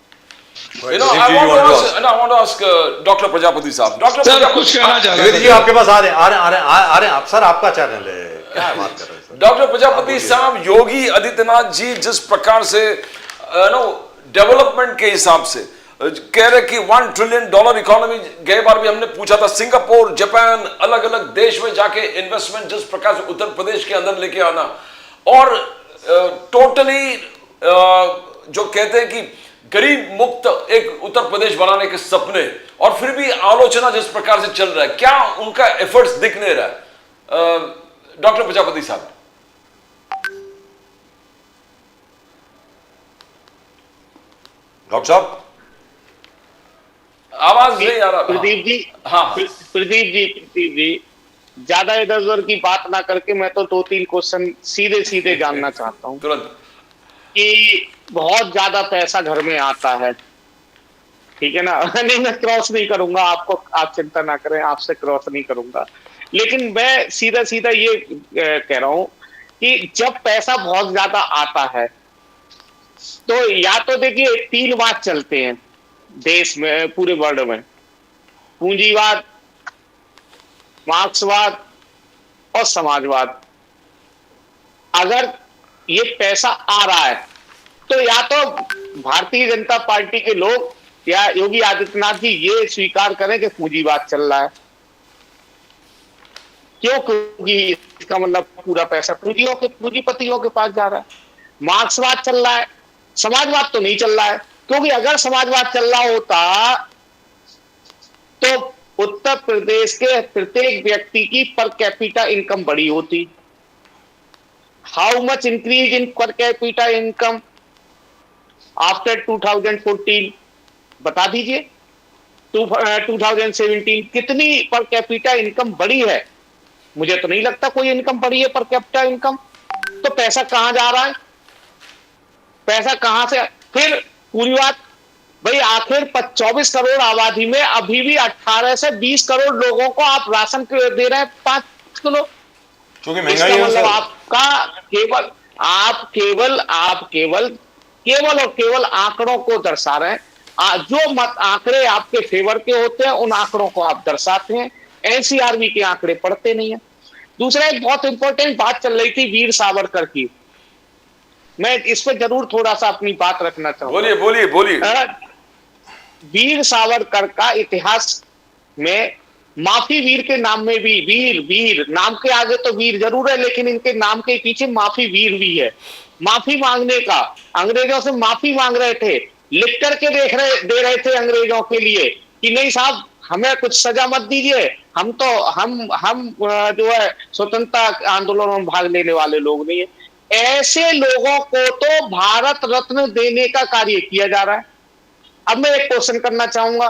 You know, I Vivek ji, want you to want to ask, and I want to ask Dr. Prajapati साहब, Dr. सर Prajapati, कुछ कहना चाह द्विवेदी रहे जी थे आपके पास आ रहे हैं आप सर, आपका चैनल है, क्या बात कर रहे हैं सर? डॉक्टर प्रजापति साहब, योगी आदित्यनाथ जी जिस प्रकार से डेवलपमेंट के हिसाब से कह रहे कि $1 ट्रिलियन इकोनॉमी, गए बार भी हमने पूछा था, सिंगापुर, जापान, अलग अलग देश में जाके इन्वेस्टमेंट जिस प्रकार से उत्तर प्रदेश के अंदर लेके आना, और टोटली जो कहते हैं कि गरीब मुक्त एक उत्तर प्रदेश बनाने के सपने, और फिर भी आलोचना जिस प्रकार से चल रहा है, क्या उनका एफर्ट्स दिख नहीं रहा है? डॉक्टर प्रजापति साहब, डॉक्टर साहब आवाज नहीं आ रहा। प्रदीप जी, हाँ, प्रदीप जी, ज्यादा इधर उधर की बात ना करके मैं तो 2-3 क्वेश्चन सीधे सीधे जानना चाहता हूँ तुरंत। कि बहुत ज्यादा पैसा घर में आता है, ठीक है ना? नहीं, मैं क्रॉस नहीं करूंगा आपको, आप चिंता ना करें, आपसे क्रॉस नहीं करूंगा, लेकिन मैं सीधा सीधा ये कह रहा हूं कि जब पैसा बहुत ज्यादा आता है तो या तो देखिए 3 बात चलते हैं देश में, पूरे वर्ल्ड में, पूंजीवाद, मार्क्सवाद और समाजवाद। अगर ये पैसा आ रहा है तो या तो भारतीय जनता पार्टी के लोग या योगी आदित्यनाथ जी ये स्वीकार करें कि पूंजीवाद चल रहा है। क्यों? क्योंकि इसका मतलब पूरा पैसा पूंजीपतियों के पास जा रहा है। मार्क्सवाद चल रहा है, समाजवाद तो नहीं चल रहा है, क्योंकि अगर समाजवाद चल रहा होता तो उत्तर प्रदेश के प्रत्येक व्यक्ति की पर कैपिटा इनकम बड़ी होती। How much increase in per capita income after 2014, बता दीजिए। 2017 कितनी पर कैपिटा इनकम बढ़ी है? मुझे तो नहीं लगता कोई इनकम बढ़ी है पर कैपिटा इनकम। तो पैसा कहां जा रहा है? पैसा कहां से? फिर पूरी बात भाई, आखिर 24 करोड़ आबादी में अभी भी 18 से 20 करोड़ लोगों को आप राशन दे रहे हैं 5 किलो। क्योंकि इसका महंगाई है मतलब सर। आपका केवल और केवल आंकड़ों को दर्शा रहे हैं। जो मत आंकड़े आपके फेवर के होते हैं उन आंकड़ों को आप दर्शाते हैं, एनसीआरबी के आंकड़े पढ़ते नहीं है। दूसरा, एक बहुत इंपॉर्टेंट बात चल रही थी वीर सावरकर की, मैं इस पर जरूर थोड़ा सा अपनी बात रखना चाहूंगा। बोलिए बोलिए बोलिए। वीर सावरकर का इतिहास में माफी वीर के नाम में भी, वीर नाम के आगे तो वीर जरूर है, लेकिन इनके नाम के पीछे माफी वीर भी है। माफी मांगने का, अंग्रेजों से माफी मांग रहे थे, लिख करके दे रहे थे अंग्रेजों के लिए कि नहीं साहब हमें कुछ सजा मत दीजिए, हम जो है स्वतंत्रता आंदोलन में भाग लेने वाले लोग नहीं है। ऐसे लोगों को तो भारत रत्न देने का कार्य किया जा रहा है। अब मैं एक क्वेश्चन करना चाहूंगा,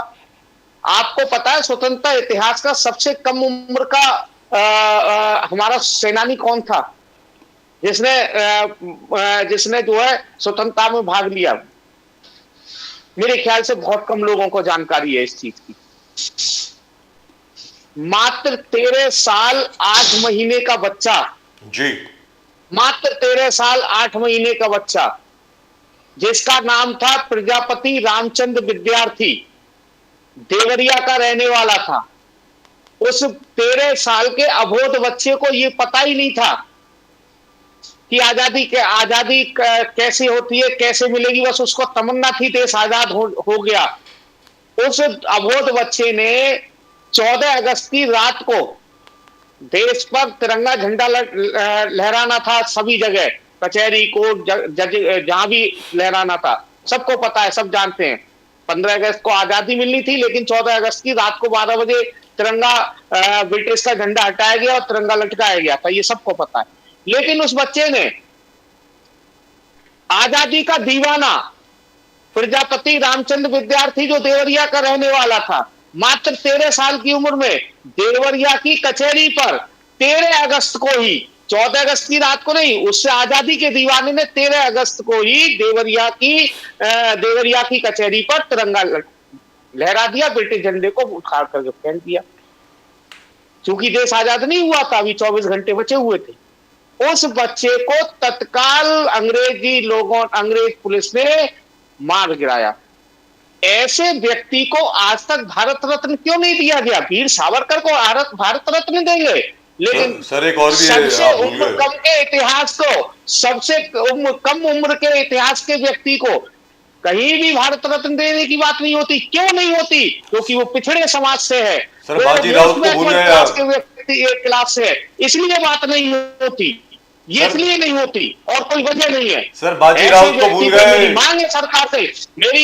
आपको पता है स्वतंत्रता इतिहास का सबसे कम उम्र का हमारा सेनानी कौन था जिसने जो है स्वतंत्रता में भाग लिया? मेरे ख्याल से बहुत कम लोगों को जानकारी है इस चीज की। मात्र 13 साल 8 महीने का बच्चा जी, मात्र 13 साल 8 महीने का बच्चा, जिसका नाम था प्रजापति रामचंद्र विद्यार्थी, देवरिया का रहने वाला था। उस 13 साल के अबोध बच्चे को यह पता ही नहीं था कि आजादी कैसे होती है, कैसे मिलेगी। बस उसको तमन्ना थी देश आजाद हो गया। उस अबोध बच्चे ने 14 अगस्त की रात को देश पर तिरंगा झंडा लहराना था, सभी जगह, कचहरी, कोर्ट, जहां भी लहराना था। सबको पता है, सब जानते हैं 15 अगस्त को आजादी मिलनी थी, लेकिन 14 अगस्त की रात को 12 बजे तिरंगा, ब्रिटिश का झंडा हटाया गया और तिरंगा लटकाया गया था, ये सबको पता है। लेकिन उस बच्चे ने, आजादी का दीवाना प्रजापति रामचंद्र विद्यार्थी, जो देवरिया का रहने वाला था, मात्र 13 साल की उम्र में देवरिया की कचहरी पर 13 अगस्त को ही 14 अगस्त की रात को नहीं, उससे आजादी के दीवाने ने 13 अगस्त को ही देवरिया की कचहरी पर तिरंगा लहरा दिया, ब्रिटिश झंडे को उखाड़ करके फेंक दिया। क्योंकि देश आजाद नहीं हुआ था, अभी 24 घंटे बचे हुए थे। उस बच्चे को तत्काल अंग्रेज पुलिस ने मार गिराया। ऐसे व्यक्ति को आज तक भारत रत्न क्यों नहीं दिया गया? वीर सावरकर को भारत रत्न देंगे, लेकिन सर एक और भी है, सबसे आप भूल उम्र गए। कम के इतिहास को, सबसे कम उम्र के इतिहास के व्यक्ति को कहीं भी भारत रत्न देने की बात नहीं होती। क्यों नहीं होती? क्योंकि वो पिछड़े समाज से है, सर, वो बाजी राउत को most भूल गए backward आप। class के व्यक्ति क्लास से है, इसलिए बात नहीं होती। ये सर- इसलिए नहीं होती और कोई वजह नहीं है। सर, बाजी ऐसे राउत को व्यक्ति भूल को गए। मेरी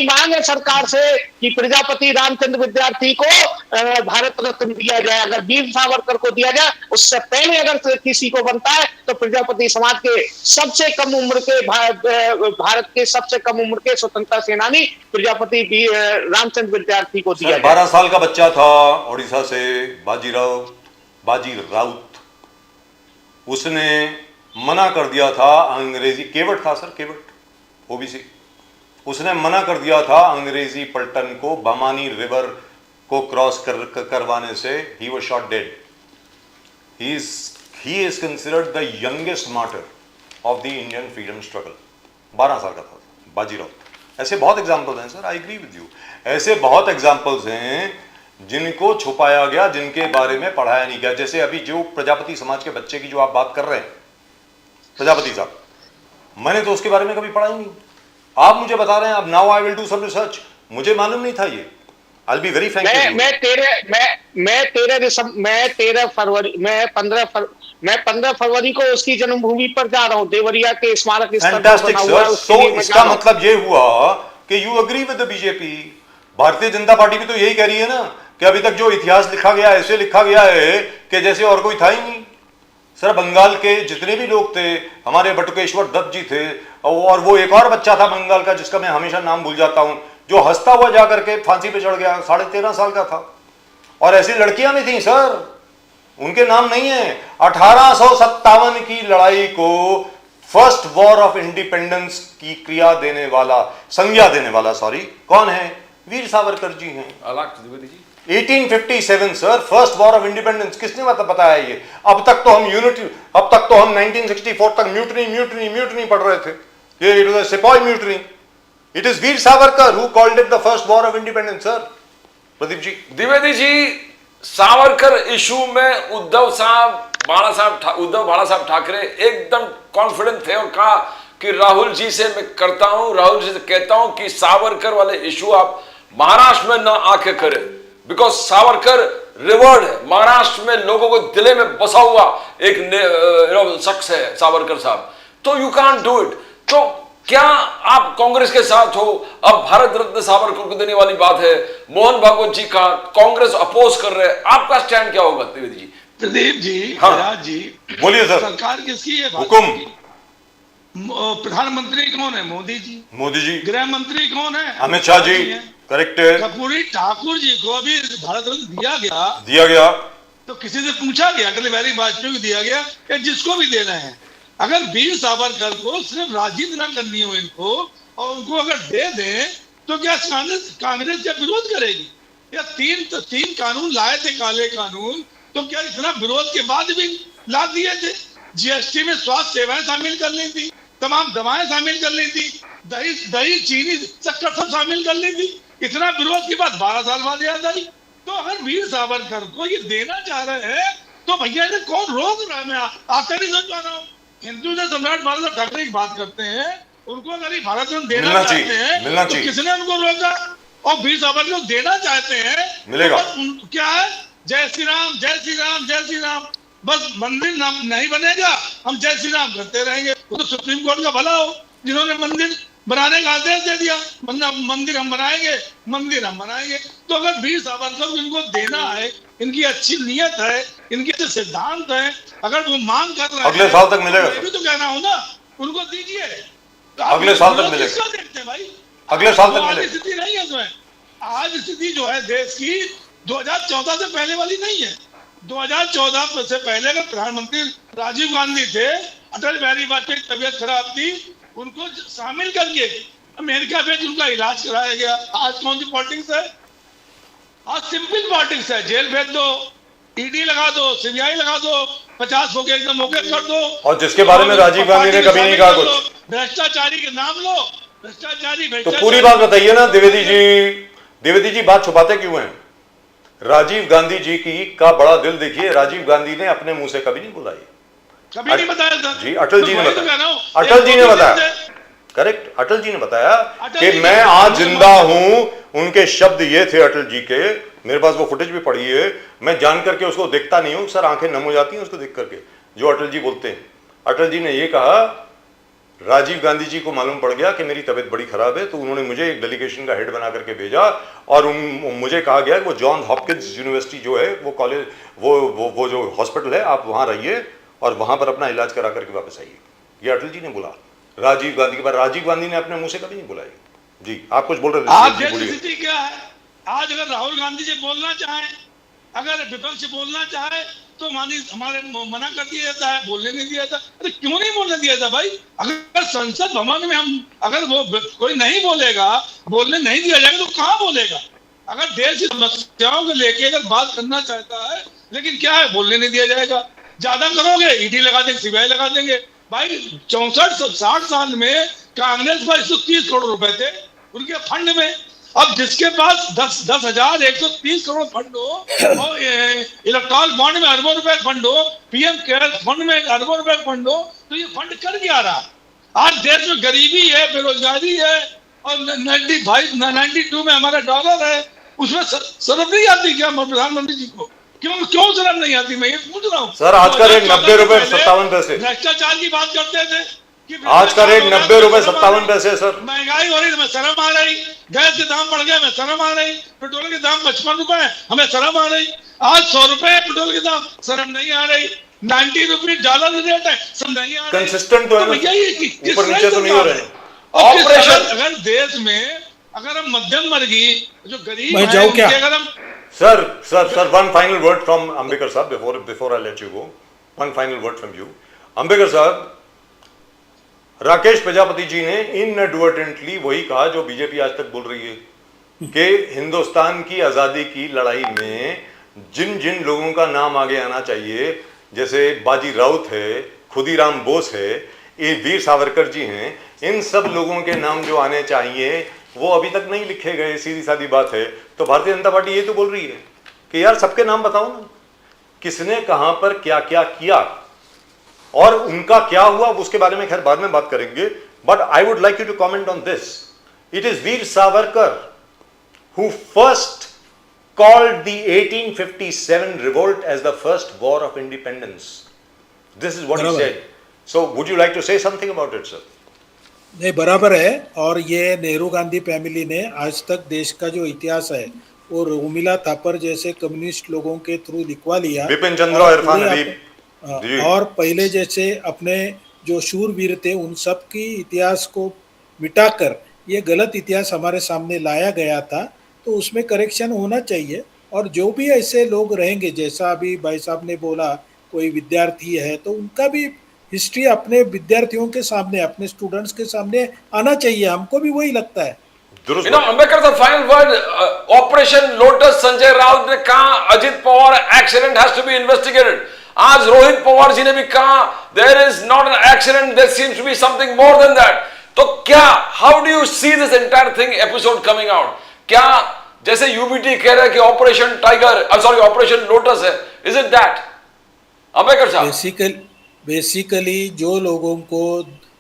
मांग है सरकार से कि प्रजापति रामचंद्र विद्यार्थी को भारत रत्न दिया जाए। अगर वीर सावरकर को दिया जाए, उससे पहले अगर किसी को बनता है तो प्रजापति समाज के सबसे कम उम्र के भारत के सबसे कम उम्र के स्वतंत्रता सेनानी प्रजापति रामचंद्र विद्यार्थी को दिया सर जाए। 12 साल का बच्चा था उड़ीसा से, बाजी राउत, उसने मना कर दिया था अंग्रेजी, केवट था सर, केवट ओबीसी, उसने मना कर दिया था अंग्रेजी पलटन को बमानी रिवर को क्रॉस करवाने से। He was shot dead. He is considered the youngest martyr of the Indian freedom struggle. 12 साल का था बाजी राउत। ऐसे बहुत एग्जाम्पल्स हैं sir, I agree with you. ऐसे बहुत एग्जाम्पल्स हैं जिनको छुपाया गया, जिनके बारे में पढ़ाया नहीं गया। जैसे अभी जो प्रजापति समाज के बच्चे की जो आप बात कर रहे हैं, प्रजापति साहब, मैंने तो उसके बारे में कभी पढ़ा ही नहीं। आप मुझे बता रहे हैं, अब now I will do some research. मुझे मालूम नहीं था ये। I be very frank. मैं 15 फरवरी को उसकी जन्मभूमि पर जा रहा हूँ, देवरिया के स्मारक स्थल पर फैंटास्टिक बना हुआ है, सर। उसके सो लिए मैं जा इसका रहा हूं। मतलब ये हुआ कि you agree with the BJP. Bharatiya Janata party भी तो यही कह रही है ना कि अभी तक जो इतिहास लिखा गया है, ऐसे लिखा गया है कि जैसे और कोई था ही नहीं। सर, बंगाल के जितने भी लोग थे, हमारे बटुकेश्वर दत्त जी थे, और वो एक और बच्चा था बंगाल का जिसका मैं हमेशा नाम भूल जाता हूं, जो हंसता हुआ जाकर के फांसी पे चढ़ गया, 13.5 साल का था। और ऐसी लड़कियां भी थी सर, उनके नाम नहीं है। 1857 की लड़ाई को फर्स्ट वॉर ऑफ इंडिपेंडेंस की संज्ञा देने वाला कौन है? वीर सावरकर जी हैं। अलग Dwivedi ji 1857 sir, first war of independence. किसने बताया ये? अब तक तो हम 1964 तक म्यूटनी पढ़ रहे थे। ये it was a sipahi mutiny. It is Veer Savarkar who called it the first war of independence sir. Pradeep ji. Dwivedi ji, Savarkar issue में उद्धव बाला साहब ठाकरे एकदम कॉन्फिडेंट थे और कहा कि राहुल जी से मैं करता हूं, राहुल जी से कहता हूं कि सावरकर वाले इशू आप महाराष्ट्र में ना आके करें, बिकॉज सावरकर रिवर्ड है। महाराष्ट्र में लोगों को दिले में बसा हुआ एक शख्स है सावरकर साहब, तो यू कांट डू इट। तो क्या आप कांग्रेस के साथ हो? अब भारत रत्न सावरकर को देने वाली बात है, मोहन भागवत जी का कांग्रेस अपोज कर रहे हैं, आपका स्टैंड क्या होगा त्रिवेदी जी? प्रदीप जी, हाँ। विराज जी, बोलिए सर। सरकार किसकी है? हुकुम। प्रधानमंत्री कौन है? मोदी जी। मोदी जी। गृह मंत्री कौन है? अमित शाह जी। करेक्ट है। कर्पूरी ठाकुर जी को अभी भारत रत्न दिया गया तो किसी से पूछा गया, अटल बिहारी वाजपेयी को दिया गया या जिसको भी देना है? अगर वीर सावरकर को सिर्फ राजनीति न करनी हो इनको, और उनको अगर दे दें तो क्या कांग्रेस क्या विरोध करेगी? या तीन कानून लाए थे, काले कानून, तो क्या इतना विरोध के बाद भी ला दिए थे? जीएसटी में स्वास्थ्य सेवाएं शामिल कर ली थी, तमाम दवाएं शामिल कर ली थी, दही चीनी शक्कर सब शामिल कर ली थी। इतना विरोध के बाद 12 साल बाद याद आई। तो अगर वीर सावरकर को ये देना चाह रहे हैं तो भैया ने कौन रोक रहा है? मैं आपसे नहीं समझ पा रहा हूँ। हिंदू ने सम्राट बाला ठाकरे की बात करते हैं, उनको अगर ये भारत रत्न देना चाहते हैं तो किसने उनको रोका? और वीर सावरकर को देना चाहते हैं, मिलेगा। तो क्या है? जय श्री राम, जय श्री राम, जय श्री राम। बस मंदिर नहीं बनेगा, हम जय श्री राम करते रहेंगे। वो तो सुप्रीम कोर्ट का भला हो जिन्होंने मंदिर बनाने का आदेश दे दिया, मंदिर हम बनाएंगे। तो अगर वीर सावरकर को इनको देना है, इनकी अच्छी नियत है, इनके अच्छे सिद्धांत है, अगर वो मांग कर रहे हैं अगले साल तक मिलेगा। मैं भी तो कहना हूं ना, उनको दीजिए। तो अगले साल तक मिलेगा। किसका देखते हैं भाई? अगले साल तक आज मिलेगा। स्थिति नहीं है इसमें। आज स्थिति जो है देश की 2014 से पहले वाली नहीं है। 2014 से पहले का प्रधानमंत्री राजीव गांधी थे, अटल बिहारी वाजपेयी की तबीयत खराब थी, उनको शामिल करके अमेरिका भेज उनका इलाज कराया गया। आज कौन सी पॉलिटिक्स है? आज सिंपल पॉलिटिक्स है, जेल भेज दो, ईडी लगा दो, सीबीआई लगा दो, 50 हो गए एकदम ओके कर दो। और जिसके बारे में राजीव गांधी ने कभी नहीं कहा कुछ। भ्रष्टाचारी के नाम लो, भ्रष्टाचारी तो पूरी बात बताइए ना द्विवेदी जी। द्विवेदी जी बात छुपाते क्यों हैं? राजीव गांधी जी की का बड़ा दिल देखिए, राजीव गांधी ने अपने मुंह से कभी नहीं बुलाई। कभी नहीं बताया था जी, अटल जी ने तो वही तो बताया। कह रहा हूं, अटल जी ने एक बताया, करेक्ट, अटल जी ने बताया अटल कि जी मैं ने- आज जिंदा हूं। उनके शब्द ये थे अटल जी के, मेरे पास वो फुटेज भी पड़ी है, मैं जान करके उसको देखता नहीं हूं सर, आंखें नम हो जाती हैं उसको देख करके, जो अटल जी बोलते हैं। अटल जी ने ये कहा, राजीव गांधी जी को मालूम पड़ गया कि मेरी तबीयत बड़ी खराब है, तो उन्होंने मुझे एक डेलीगेशन का हेड बना करके भेजा और मुझे कहा गया कि वो जॉन हॉपकिंस यूनिवर्सिटी जो है, वो कॉलेज, वो जो हॉस्पिटल है, आप वहां रहिए और वहां पर अपना इलाज करा करके वापस आइए। ये अटल जी ने बोला राजीव गांधी के बाद। राजीव गांधी ने अपने मुंह से कभी नहीं बुलाई। जी, आप कुछ बोल रहे थे? आज जी, जैसी बोलिए। स्थिति क्या है? आज अगर राहुल गांधी जी बोलना चाहे, अगर विपक्ष बोलना चाहे, तो हमारे मना कर दिया जाता है, बोलने नहीं दिया जाता। अरे क्यों नहीं बोलने दिया जाता भाई? अगर संसद भवन में हम, अगर वो कोई नहीं बोलेगा, बोलने नहीं दिया जाएगा, तो कहाँ बोलेगा? अगर देश की समस्याओं को लेके अगर बात करना चाहता है, लेकिन क्या है, बोलने नहीं दिया जाएगा। ज्यादा करोगे ईडी लगा देंगे, सीबीआई लगा देंगे। भाई 64-60 साल में कांग्रेस पर 130 करोड़ रुपए थे उनके फंड में। अब जिसके पास 10,130 करोड़ फंड हो और इलेक्ट्रॉल बॉन्ड में अरबों रुपए फंड हो, पीएम केयर्स फंड में अरबों रुपए फंड हो, तो ये फंड कर क्या रहा? आज देश में गरीबी है, बेरोजगारी है, और 92 में हमारा डॉलर है, उसमें शर्म नहीं आती क्या प्रधानमंत्री जी को? क्यों शर्म नहीं आती? मैं ये पूछ रहा हूँ सर, आज का रेट 90 रुपए 57 पैसे। भ्रष्टाचार की बात करते थे कि आज का रेट 90 रुपए शर्म आ 57 रही। पैसे सर। महंगाई हो रही तो मैं शर्म आ रही, गैस के दाम बढ़ गए, मैं शर्म आ रही, पेट्रोल के दाम 55 रुपए, हमें शर्म आ रही। आज 100 रुपए पेट्रोल के दाम, शर्म नहीं आ रही। 90 रुपए डॉलर रेट है, शर्म नहीं आ रही। कंसिस्टेंट तो है ना, भैया ये किस ऊपर नीचे तो नहीं हो रहे। ऑपरेशन अगर देश में, अगर हम मध्यम वर्गीय जो गरीब मैं हैं, जाऊं क्या? उनके अगर हम Sir, one final word from Ambedkar Sahab before I let you go. One final word from you. Ambedkar Sahab, Rakesh Prajapati ji ने इनएडवर्टेंटली वही कहा जो बीजेपी आज तक बोल रही है कि हिंदुस्तान की आज़ादी की लड़ाई में जिन जिन लोगों का नाम आगे आना चाहिए, जैसे बाजी राउत है, खुदीराम बोस है, ये वीर सावरकर जी हैं, इन सब लोगों के नाम जो आने चाहिए वो अभी तक नहीं लिखे गए। सीधी सादी बात है। तो भारतीय जनता पार्टी ये तो बोल रही है कि यार सबके नाम बताओ ना, किसने कहां पर क्या क्या किया और उनका क्या हुआ, उसके बारे में खैर बाद में बात करेंगे। But I would like you to comment on this. It is Veer Savarkar who first called the 1857 revolt as the first war of independence. This is what he बराबर। said. So would you like to say something about it, sir? नहीं, बराबर है। और ये Nehru Gandhi family ने आज तक देश का जो इतिहास है वो रोमिला थापर जैसे कम्युनिस्ट लोगों के थ्रू लिखवा लिया। विपिन चंद्र, और इरफान पूरे हबीब जी। और पहले जैसे अपने जो शूरवीर थे उन सब की इतिहास को मिटाकर ये गलत इतिहास हमारे सामने लाया गया था, तो उसमें करेक्शन होना चाहिए। और जो भी ऐसे लोग रहेंगे, जैसा अभी भाई साहब ने बोला, कोई विद्यार्थी है तो उनका भी हिस्ट्री अपने विद्यार्थियों के सामने, अपने स्टूडेंट्स के सामने आना चाहिए। हमको भी वही लगता है। दुरुस्त You know, बात। Ambedkar, the final word, operation lotus Sanjay Raut ने कहा Ajit Pawar accident has to be investigated. आज रोहित पवार जी ने भी कहा there is not an accident, there seems to be something more than that. तो क्या, how do you see this entire thing episode coming out? क्या जैसे यूबीटी कह रहा है कि operation tiger, sorry operation lotus है, इज इट दैट अंबेडकर साहब? बेसिकली जो लोगों को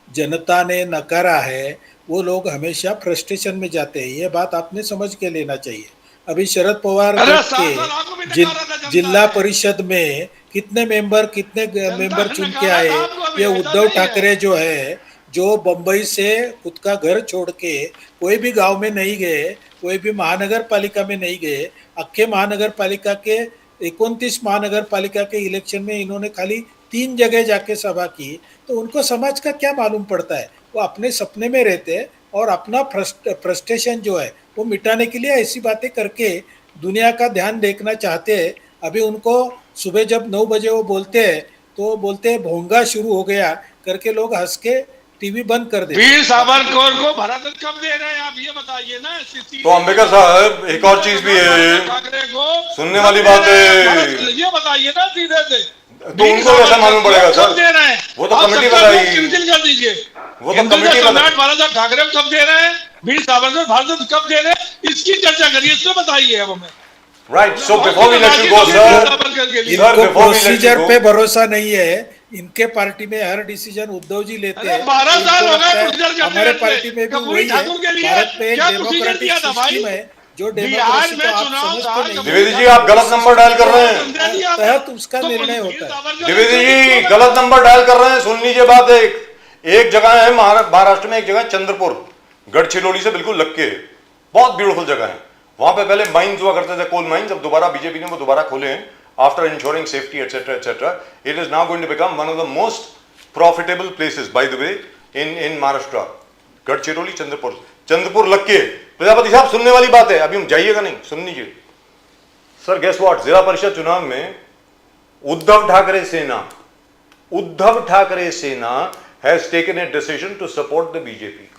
जनता ने नकारा है वो लोग हमेशा फ्रस्ट्रेशन में जाते हैं। ये बात आपने समझ के लेना चाहिए। अभी शरद पवार अरे देख 7 साल आपको भी के नकारा था जनता जिला ने। परिषद में कितने मेंबर ने चुन के नकारा आए। था आपको, अभी ये ऐसा उद्धव नहीं है। ठाकरे जो है, जो बंबई से खुद का घर छोड़ के कोई भी गांव में नहीं गए, कोई भी महानगर पालिका में नहीं गए। अक्खे महानगर पालिका के 29 महानगर पालिका के इलेक्शन में इन्होंने खाली 3 जगह जाके सभा की, तो उनको समाज का क्या मालूम पड़ता है? वो अपने सपने में रहते और अपना फ्रस्ट्रेशन जो है वो मिटाने के लिए ऐसी बातें करके दुनिया का ध्यान देखना चाहते हैं। अभी उनको सुबह जब 9 बजे वो बोलते हैं तो वो बोलते हैं भोंगा शुरू हो गया करके, लोग हंस के टीवी बंद कर देते वीर सावरकर को भारत रत्न कब दे रहे हैं आप ये बताइए ना। तो अंबेडकर साहब एक और चीज भी है, ठाकरे को सुनने वाली बात है, ये बताइए ना सीधे से। तो उनको कैसा मालूम पड़ेगा सर, कब दे रहे हैं? वो तो आप कमेटी सरकार को बताएगी, कैंसिल कर दीजिए। वो तो कमेटी सम्राट बाला ठाकरे को कब दे रहे हैं, वीर सावरकर भारत रत्न कब दे रहे हैं, इसकी चर्चा करिए, इसको बताइए अब हमें। Right. So before we let you go sir, इनको प्रोसीजर पे भरोसा नहीं है, इनके पार्टी में हर डिसीजन उद्धव जी लेते हैं। 12 साल इनको हो गए लगता है प्रोसीजर करते हमारे रहते। पार्टी में भी कपूरी वही है। ठाकुर के लिए भारत में एक क्या प्रोसीजर डेमोक्रेटिक दिया था भाई? सिस्टम है, जो बिहार डेमोक्रेसी में को आप चुनाव था, समझते नहीं द्विवेदी जी आप गलत नंबर डायल कर रहे हैं, तहत उसका निर्णय होता है। द्विवेदी जी गलत नंबर डायल कर रहे हैं। सुन लीजिए बात, एक जगह है महाराष्ट्र में, एक जगह चंद्रपुर, गढ़चिरौली से बिल्कुल लग के, बहुत ब्यूटीफुल जगह है। वहां पे पहले माइंस हुआ करते थे, कोल माइंस, अब दोबारा बीजेपी ने वो दोबारा खोले हैं after insuring safety etcetera etcetera. It is now going to become one of the most profitable places by the way in Maharashtra. Gadchiroli, Chandrapur लग के। प्रजापति साहब सुनने वाली बात है, अभी हम जाइएगा नहीं, सुन लीजिए सर। गेस व्हाट, जिला परिषद चुनाव में Uddhav Thackeray Sena has taken a decision to support the BJP.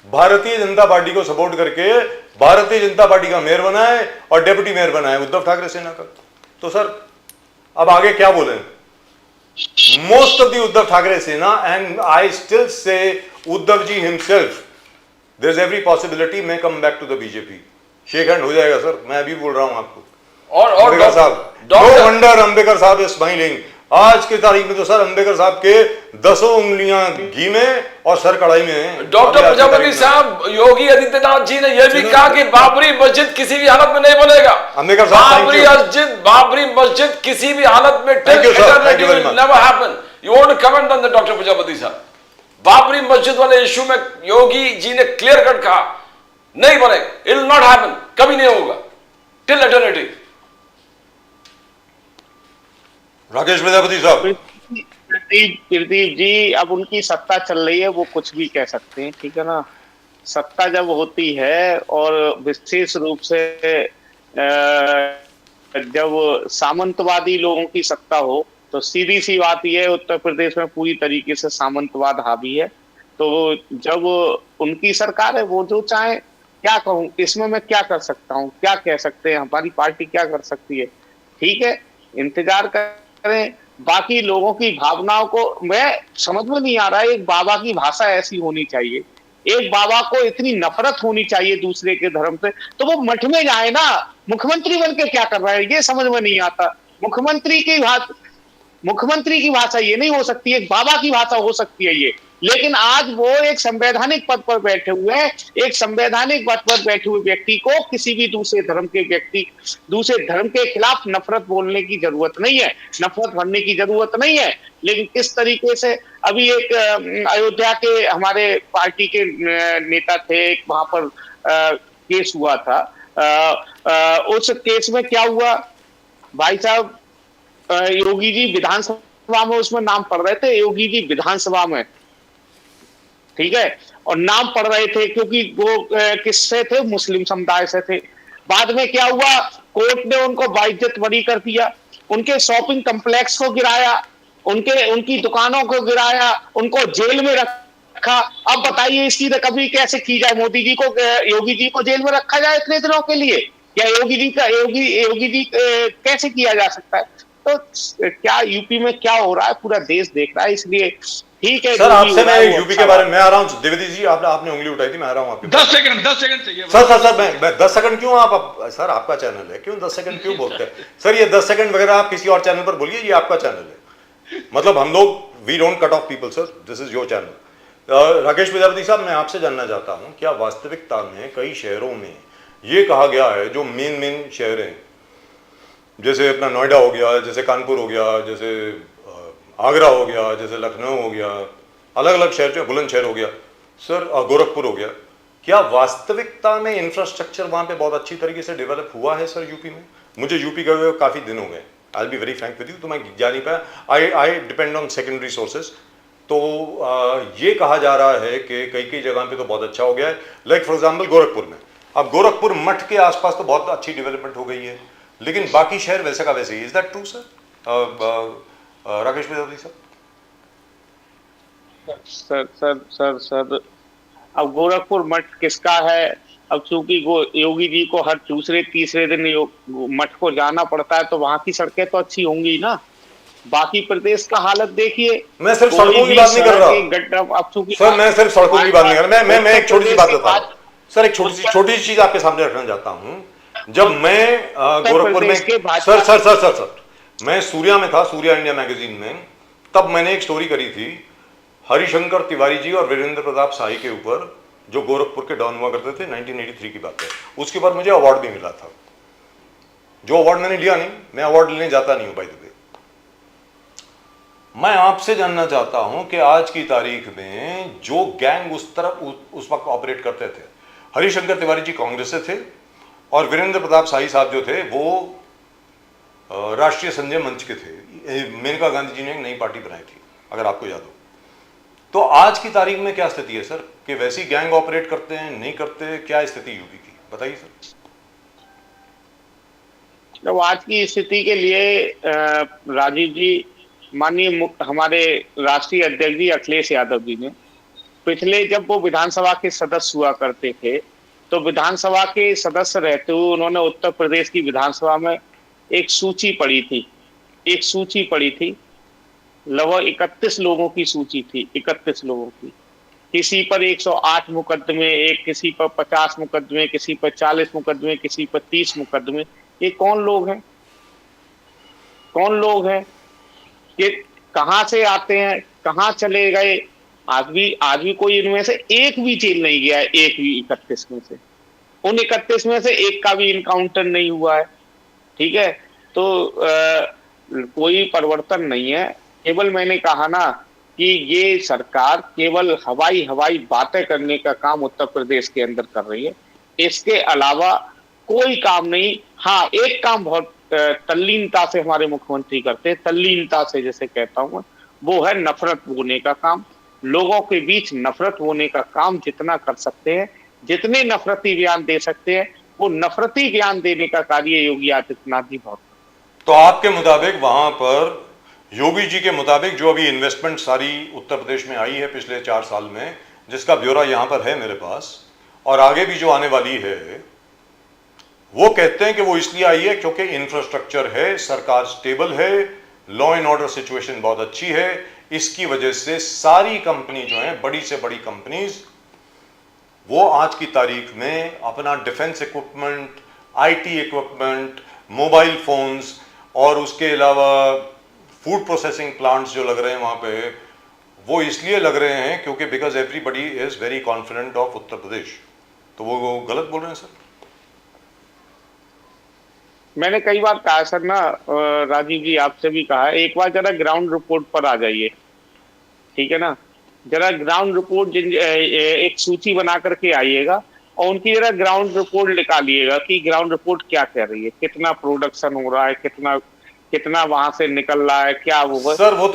Bharatiya Janata party को सपोर्ट करके भारतीय जनता पार्टी का मेयर बना है और डेप्यूटी मेयर बना है उद्धव ठाकरे सेना का। तो सर अब आगे क्या बोले? Most of the Uddhav Thackeray Sena, and I still say Uddhav ji himself, there is every possibility may come back to the BJP. Shake hand हो जाएगा सर, मैं अभी बोल रहा हूं आपको। और अंबेडकर साहब, नो वंडर अंबेडकर साहब इज स्माइलिंग। आज की तारीख में तो सर अंबेडकर साहब के 10 उंगलियां घी में और सर कढ़ाई में है। डॉक्टर प्रजापति साहब, योगी आदित्यनाथ जी ने यह भी कहा कि बाबरी मस्जिद किसी भी हालत में नहीं बनेगा। अंबेडकर साहब, बाबरी मस्जिद किसी भी हालत में never happen. You want to comment on the doctor Prajapati साहब? बाबरी मस्जिद वाले इशू में योगी जी ने क्लियर कट कहा नहीं बनेगा, इट विल नॉट हैपन, कभी नहीं होगा, टिल एटर्निटी। राकेश प्रजापति साहब। प्रदीप जी, अब उनकी सत्ता चल रही है, वो कुछ भी कह सकते हैं, ठीक है ना। सत्ता जब होती है और विशेष रूप से जब सामंतवादी लोगों की सत्ता हो, तो सीधी सी बात यह है उत्तर प्रदेश में पूरी तरीके से सामंतवाद हावी है। तो जब उनकी सरकार है, वो जो चाहे, क्या कहूँ इसमें, मैं क्या कर सकता हूँ, क्या कह सकते हैं, हमारी पार्टी क्या कर सकती है? ठीक है, इंतजार करें। बाकी लोगों की भावनाओं को मैं समझ में नहीं आ रहा है। एक बाबा की भाषा ऐसी होनी चाहिए, एक बाबा को इतनी नफरत होनी चाहिए दूसरे के धर्म से, तो वो मठ में जाए ना। मुख्यमंत्री बन के क्या कर रहा है, ये समझ में नहीं आता। मुख्यमंत्री की भाषा ये नहीं हो सकती, एक बाबा की भाषा हो सकती है ये। लेकिन आज वो एक संवैधानिक पद पर बैठे हुए हैं, एक संवैधानिक पद पर बैठे हुए व्यक्ति को किसी भी दूसरे धर्म के खिलाफ नफरत बोलने की जरूरत नहीं है, नफरत भरने की जरूरत नहीं है। लेकिन किस तरीके से अभी एक अयोध्या के हमारे पार्टी के नेता थे, एक वहां पर केस हुआ था, उस केस में क्या हुआ भाई साहब, योगी जी विधानसभा में उसमें नाम पढ़ रहे थे, योगी जी विधानसभा में, ठीक है, और नाम पढ़ रहे थे क्योंकि वो किससे थे, मुस्लिम समुदाय से थे। बाद में क्या हुआ, कोर्ट ने उनको बाइज्जत बरी कर दिया, उनके शॉपिंग कॉम्प्लेक्स को गिराया, उनकी दुकानों को गिराया, उनको जेल में रखा। अब बताइए इसकी रिकवरी कैसे की जाए? योगी जी को जेल में रखा जाए इतने दिनों के लिए? या योगी जी कैसे किया जा सकता है? तो क्या यूपी में क्या हो रहा है पूरा देश देख रहा है। इसलिए ठीक है सर, आपसे मैं यूपी के बारे में आ रहा हूँ। द्विवेदी जी आपने उंगली उठाई थी, मैं आ रहा हूँ आपके 10 सेकंड चाहिए सर। मैं 10 सेकंड क्यों? आप सर, आपका चैनल है, क्यों 10 सेकंड क्यों बोलते हैं सर? ये 10 सेकंड वगैरह आप किसी और चैनल पर बोलिए, ये आपका चैनल है। मतलब हम लोग we don't cut off people sir, this is your channel. Rakesh Prajapati साहब, मैं आपसे जानना चाहता हूँ, क्या वास्तविकता में कई शहरों में ये कहा गया है, जो मेन शहर हैं, जैसे अपना नोएडा हो गया, जैसे कानपुर हो गया, जैसे आगरा हो गया, जैसे लखनऊ हो गया, अलग अलग शहर जो बुलंदशहर हो गया सर, गोरखपुर हो गया, क्या वास्तविकता में इंफ्रास्ट्रक्चर वहाँ पे बहुत अच्छी तरीके से डेवलप हुआ है सर यूपी में? मुझे यूपी गए हुए काफ़ी दिन हो गए, I be very frank with you, तो मैं जा नहीं पाया। I depend on secondary sources. तो ये कहा जा रहा है कि कई जगह पे तो बहुत अच्छा हो गया है, लाइक फॉर एग्जाम्पल गोरखपुर में। अब गोरखपुर मठ के आसपास तो बहुत अच्छी डेवलपमेंट हो गई है, लेकिन बाकी शहर वैसे का वैसे ही। Is that true sir? Rakesh Prajapati साहब। सर, अब गोरखपुर मठ किसका है? अब चूंकि योगी जी को हर दूसरे तीसरे दिन मठ को जाना पड़ता है, तो वहां की सड़कें तो अच्छी होंगी ना। बाकी प्रदेश का हालत देखिए। मैं सिर्फ कोई सड़कों की भी बात नहीं कर सड़क रहा एक गड्ढा, अब चूंकि सर, मैं सिर्फ सड़कों की बात नहीं कर रहा। मैं एक छोटी सी बात बता रहा हूँ सर, एक छोटी सी चीज आपके सामने रखना चाहता हूँ। जब मैं गोरखपुर में, सर, मैं सूर्या में था, सूर्या इंडिया मैगजीन में, तब मैंने एक स्टोरी करी थी हरिशंकर तिवारी जी और वीरेंद्र प्रताप शाही के ऊपर, जो गोरखपुर के डॉन हुआ करते थे। 1983 की बात है। उसके बाद मुझे अवार्ड भी मिला था। जो अवार्ड मैंने लिया नहीं, मैं अवार्ड लेने जाता नहीं हूं बाय द वे। मैं आपसे जानना चाहता हूं कि आज की तारीख में जो गैंग उस तरफ उस वक्त ऑपरेट करते थे, हरिशंकर तिवारी जी कांग्रेस से थे और वीरेंद्र प्रताप शाही साहब जो थे वो राष्ट्रीय संजय मंच के थे। मेनका गांधी जी ने एक नई पार्टी बनाई थी, अगर आपको याद हो। तो आज की तारीख में क्या स्थिति है सर, कि वैसी गैंग ऑपरेट करते हैं, नहीं करते? क्या स्थिति यूपी की, बताइए सर। तो आज की स्थिति के लिए राजीव जी, माननीय हमारे राष्ट्रीय अध्यक्ष जी अखिलेश यादव जी ने पिछले, जब वो विधानसभा के सदस्य हुआ करते थे, तो विधानसभा के सदस्य रहते हुए उन्होंने उत्तर प्रदेश की विधानसभा में एक सूची पढ़ी थी। लगभग 31 लोगों की सूची थी, 31 लोगों की। किसी पर 108 मुकदमे, किसी पर 50 मुकदमे, किसी पर 40 मुकदमे, किसी पर 30 मुकदमे। ये कौन लोग हैं? ये कहां से आते हैं, कहां चले गए? आज भी कोई इनमें से एक भी जेल नहीं गया है, एक भी 31 में से। उन 31 में से एक का भी इनकाउंटर नहीं हुआ है। ठीक है, तो कोई परिवर्तन नहीं है। केवल मैंने कहा ना कि ये सरकार केवल हवाई बातें करने का काम उत्तर प्रदेश के अंदर कर रही है, इसके अलावा कोई काम नहीं। हाँ, एक काम बहुत तल्लीनता से हमारे मुख्यमंत्री करते हैं, तल्लीनता से जैसे कहता हूं, वो है नफरत बोने का काम। लोगों के बीच नफरत बोने का काम जितना कर सकते हैं, जितने नफरती बयान दे सकते हैं, वो नफरती बयान देने का कार्य योगी आदित्यनाथ जी बहुत। तो आपके मुताबिक वहां पर, योगी जी के मुताबिक, जो अभी इन्वेस्टमेंट सारी उत्तर प्रदेश में आई है पिछले 4 साल में, जिसका ब्यौरा यहां पर है मेरे पास, और आगे भी जो आने वाली है, वो कहते हैं कि वो इसलिए आई है क्योंकि इंफ्रास्ट्रक्चर है, सरकार स्टेबल है, लॉ एंड ऑर्डर सिचुएशन बहुत अच्छी है। इसकी वजह से सारी कंपनी जो है, बड़ी से बड़ी कंपनीज, वो आज की तारीख में अपना defence equipment, IT equipment, mobile phones और उसके अलावा फूड प्रोसेसिंग प्लांट्स जो लग रहे हैं वहां पे, वो इसलिए लग रहे हैं क्योंकि because everybody is very confident of Uttar Pradesh. तो वो गलत बोल रहे हैं सर? मैंने कई बार कहा सर ना, राजीव जी आपसे भी कहा है, एक बार जरा ग्राउंड रिपोर्ट पर आ जाइए। ठीक है ना, जरा ग्राउंड रिपोर्ट एक सूची बना करके आइएगा और उनकी जरा ग्राउंड रिपोर्ट निकालिएगा कि ग्राउंड रिपोर्ट क्या कह रही है, कितना प्रोडक्शन हो रहा है, कितना वहां से निकल रहा है, क्या वो सर वो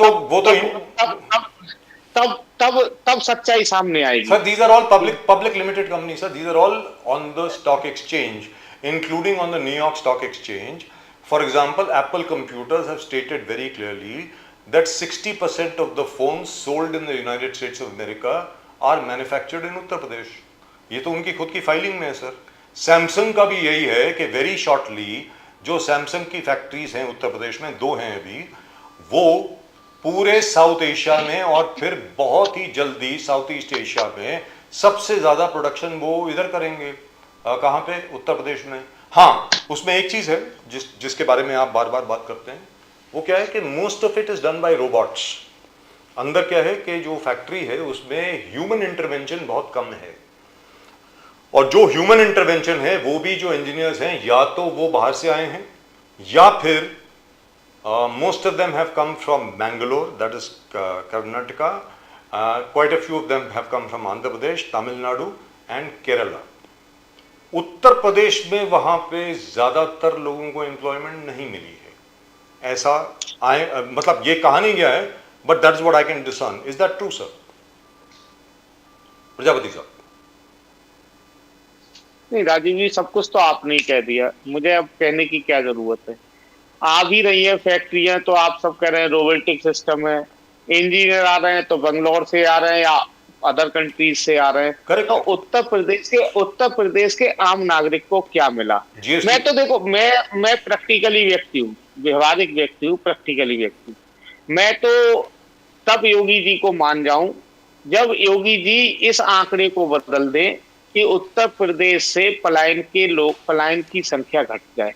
तो तब सच्चाई सामने आएगी। Sir these are all public limited companies, sir. These are all on the stock exchange, including on the New York Stock Exchange. For example, Apple Computers have stated very clearly that 60% of the phones sold in the United States of America are manufactured in Uttar Pradesh. ये तो उनकी खुद की filing में है sir. Samsung का भी यही है कि वेरी शॉर्टली जो सैमसंग की फैक्ट्रीज हैं उत्तर प्रदेश में, 2 हैं अभी, वो पूरे साउथ एशिया में और फिर बहुत ही जल्दी साउथ ईस्ट एशिया में सबसे ज्यादा प्रोडक्शन वो इधर करेंगे। कहाँ पे? उत्तर प्रदेश में। हाँ, उसमें एक चीज है जिसके बारे में आप बार बार बात करते हैं, वो क्या है कि most of it is done by robots. अंदर क्या है कि जो फैक्ट्री है उसमें ह्यूमन इंटरवेंशन बहुत कम है, और जो ह्यूमन इंटरवेंशन है वो भी जो इंजीनियर्स हैं या तो वो बाहर से आए हैं या फिर most of them have come from Bangalore, that is Karnataka. Quite a few of them have come from Andhra Pradesh, Tamil Nadu and Kerala. Uttar Pradesh में वहां पे ज्यादातर लोगों को एम्प्लॉयमेंट नहीं मिली है, ऐसा मतलब ये कहा नहीं गया है, but that is what I can discern. Is that true sir? Prajapati साहब। नहीं राजीव जी, सब कुछ तो आपने ही कह दिया, मुझे अब कहने की क्या जरूरत है। आ भी रही है फैक्ट्रियां, तो आप सब कह रहे हैं रोबोटिक सिस्टम है, इंजीनियर आ रहे हैं तो बंगलोर से आ रहे हैं या अदर कंट्रीज से आ रहे हैं। Correct. तो उत्तर प्रदेश के आम नागरिक को क्या मिला? GST. मैं तो देखो, मैं प्रैक्टिकली व्यक्ति हूँ, व्यवहारिक व्यक्ति हूँ, प्रैक्टिकली व्यक्ति। मैं तो तब योगी जी को मान जाऊं जब योगी जी इस आंकड़े को बदल दें कि उत्तर प्रदेश से पलायन की संख्या घट जाए,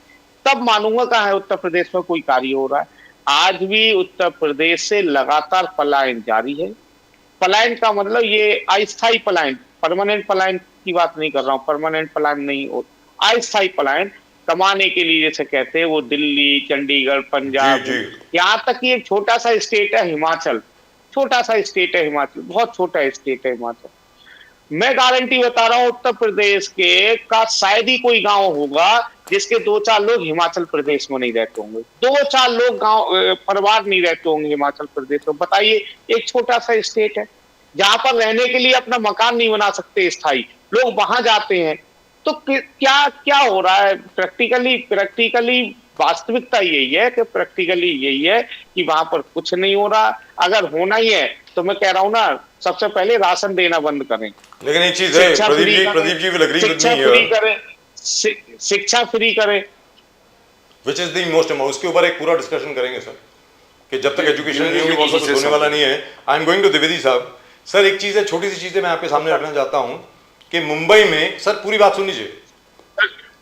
तब मानूंगा कहाँ है उत्तर प्रदेश में कोई कार्य हो रहा है। आज भी उत्तर प्रदेश से लगातार पलायन जारी है। पलायन का मतलब ये अस्थायी पलायन, परमानेंट पलायन की बात नहीं कर रहा हूँ, परमानेंट पलायन नहीं हो, अस्थायी पलायन कमाने के लिए जैसे कहते हैं वो दिल्ली, चंडीगढ़, पंजाब, जी। यहाँ तक कि एक छोटा सा स्टेट है हिमाचल, छोटा सा स्टेट है हिमाचल, बहुत छोटा स्टेट है हिमाचल। मैं गारंटी बता रहा हूं उत्तर प्रदेश के का शायद ही कोई गांव होगा जिसके 2-4 लोग हिमाचल प्रदेश में नहीं रहते होंगे, 2-4 लोग गांव परिवार नहीं रहते होंगे हिमाचल प्रदेश में। बताइए, एक छोटा सा स्टेट है जहां पर रहने के लिए अपना मकान नहीं बना सकते स्थायी, लोग वहां जाते हैं। तो क्या क्या हो रहा है प्रैक्टिकली वास्तविकता यही है कि प्रैक्टिकली यही है कि वहां पर कुछ नहीं हो रहा। अगर होना ही है तो मैं कह रहा हूं ना, सबसे पहले राशन देना बंद करें, लेकिन एक चीज है, Pradeep ji will agree with शिक्षा मी फ्री हियर, करें, शिक्षा फ्री करें। Which is the most important. उसके ऊपर एक पूरा डिस्कशन करेंगे सर, कि जब तक एजुकेशन नहीं होगी also कुछ say होने वाला something. नहीं है। I am going to Dwivedi साहब। सर एक चीज है, छोटी सी चीज है, मैं आपके सामने रखना चाहता हूं कि मुंबई में, सर पूरी बात सुन लीजिए,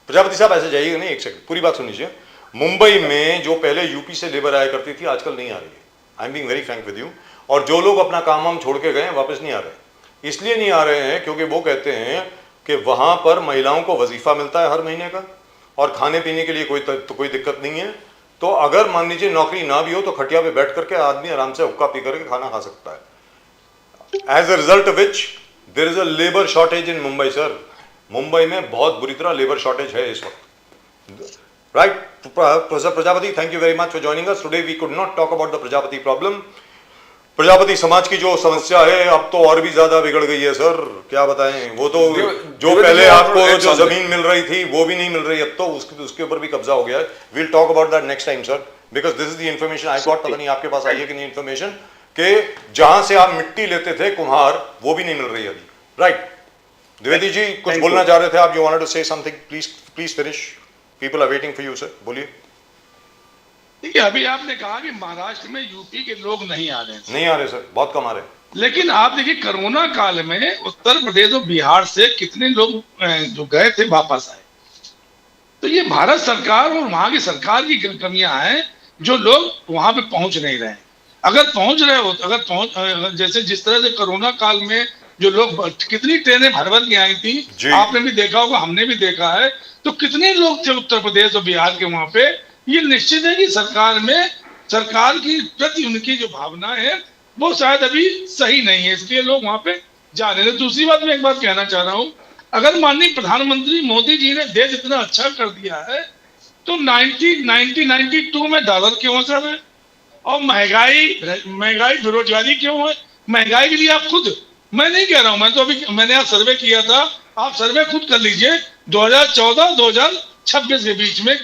प्रजापति साहब ऐसे जाइएगा नहीं, एक सेकंड, पूरी बात सुन लीजिए। मुंबई में जो पहले यूपी से लेबर आया करती थी, आजकल नहीं आ रही है। I am being very frank with you. और जो लोग अपना काम वाम छोड़ के गए वापस नहीं आ रहे। इसलिए नहीं आ रहे हैं क्योंकि वो कहते हैं कि वहां पर महिलाओं को वजीफा मिलता है हर महीने का, और खाने पीने के लिए कोई दिक्कत नहीं है। तो अगर मान लीजिए नौकरी ना भी हो तो खटिया पे बैठ करके आदमी आराम से हुक्का पी करके खाना खा सकता है। As a result of which there is a labour shortage in Mumbai sir. Mumbai में बहुत बुरी तरह लेबर शॉर्टेज है इस वक्त। Right professor Prajapati, thank you very much for joining us today. We could not talk about the Prajapati problem. Prajapati समाज की जो समस्या है अब तो और भी ज्यादा बिगड़ गई है सर, क्या बताएं। वो तो जो पहले आपको जो जमीन मिल रही थी वो भी नहीं मिल रही, अब तो उसके ऊपर भी कब्जा हो गया है। We'll talk about that next time sir, because this is the information I got. पता नहीं आपके पास आई है कि नहीं इन्फॉर्मेशन, कि जहां से आप मिट्टी लेते थे कुम्हार, वो भी नहीं मिल रही अभी। राइट द्विवेदी जी, कुछ बोलना चाह रहे थे आप, you wanted to say something, please finish, people are waiting for you sir, बोलिए। देखिए, अभी आपने कहा कि महाराष्ट्र में यूपी के लोग नहीं आ रहे हैं, नहीं आ रहे सर, बहुत कम आ रहे। लेकिन आप देखिए कोरोना काल में उत्तर प्रदेश और बिहार से कितने लोग जो गए थे वापस आए। तो ये भारत सरकार और वहां की सरकार की कमियां हैं, जो लोग वहां पे पहुंच नहीं रहे। अगर पहुंच रहे हो, अगर जैसे जिस तरह से कोरोना काल में जो लोग, कितनी ट्रेनें भर भर के आई थी, आपने भी देखा होगा, हमने भी देखा है। तो कितने लोग थे उत्तर प्रदेश और बिहार के वहां पे। ये निश्चित है कि सरकार की प्रति उनकी जो भावना है वो शायद अभी सही नहीं है, इसलिए लोग वहां पे जा रहे हैं। दूसरी बात, मैं एक बात कहना चाह रहा हूं, अगर माननीय प्रधानमंत्री मोदी जी ने देश इतना अच्छा कर दिया है तो 1992 में डॉलर क्यों असर है, और महंगाई बेरोजगारी क्यों है। महंगाई के लिए आप खुद, मैं नहीं कह रहा हूं, मैंने आज सर्वे किया था, आप सर्वे खुद कर लीजिए 2014-2026 के बीच में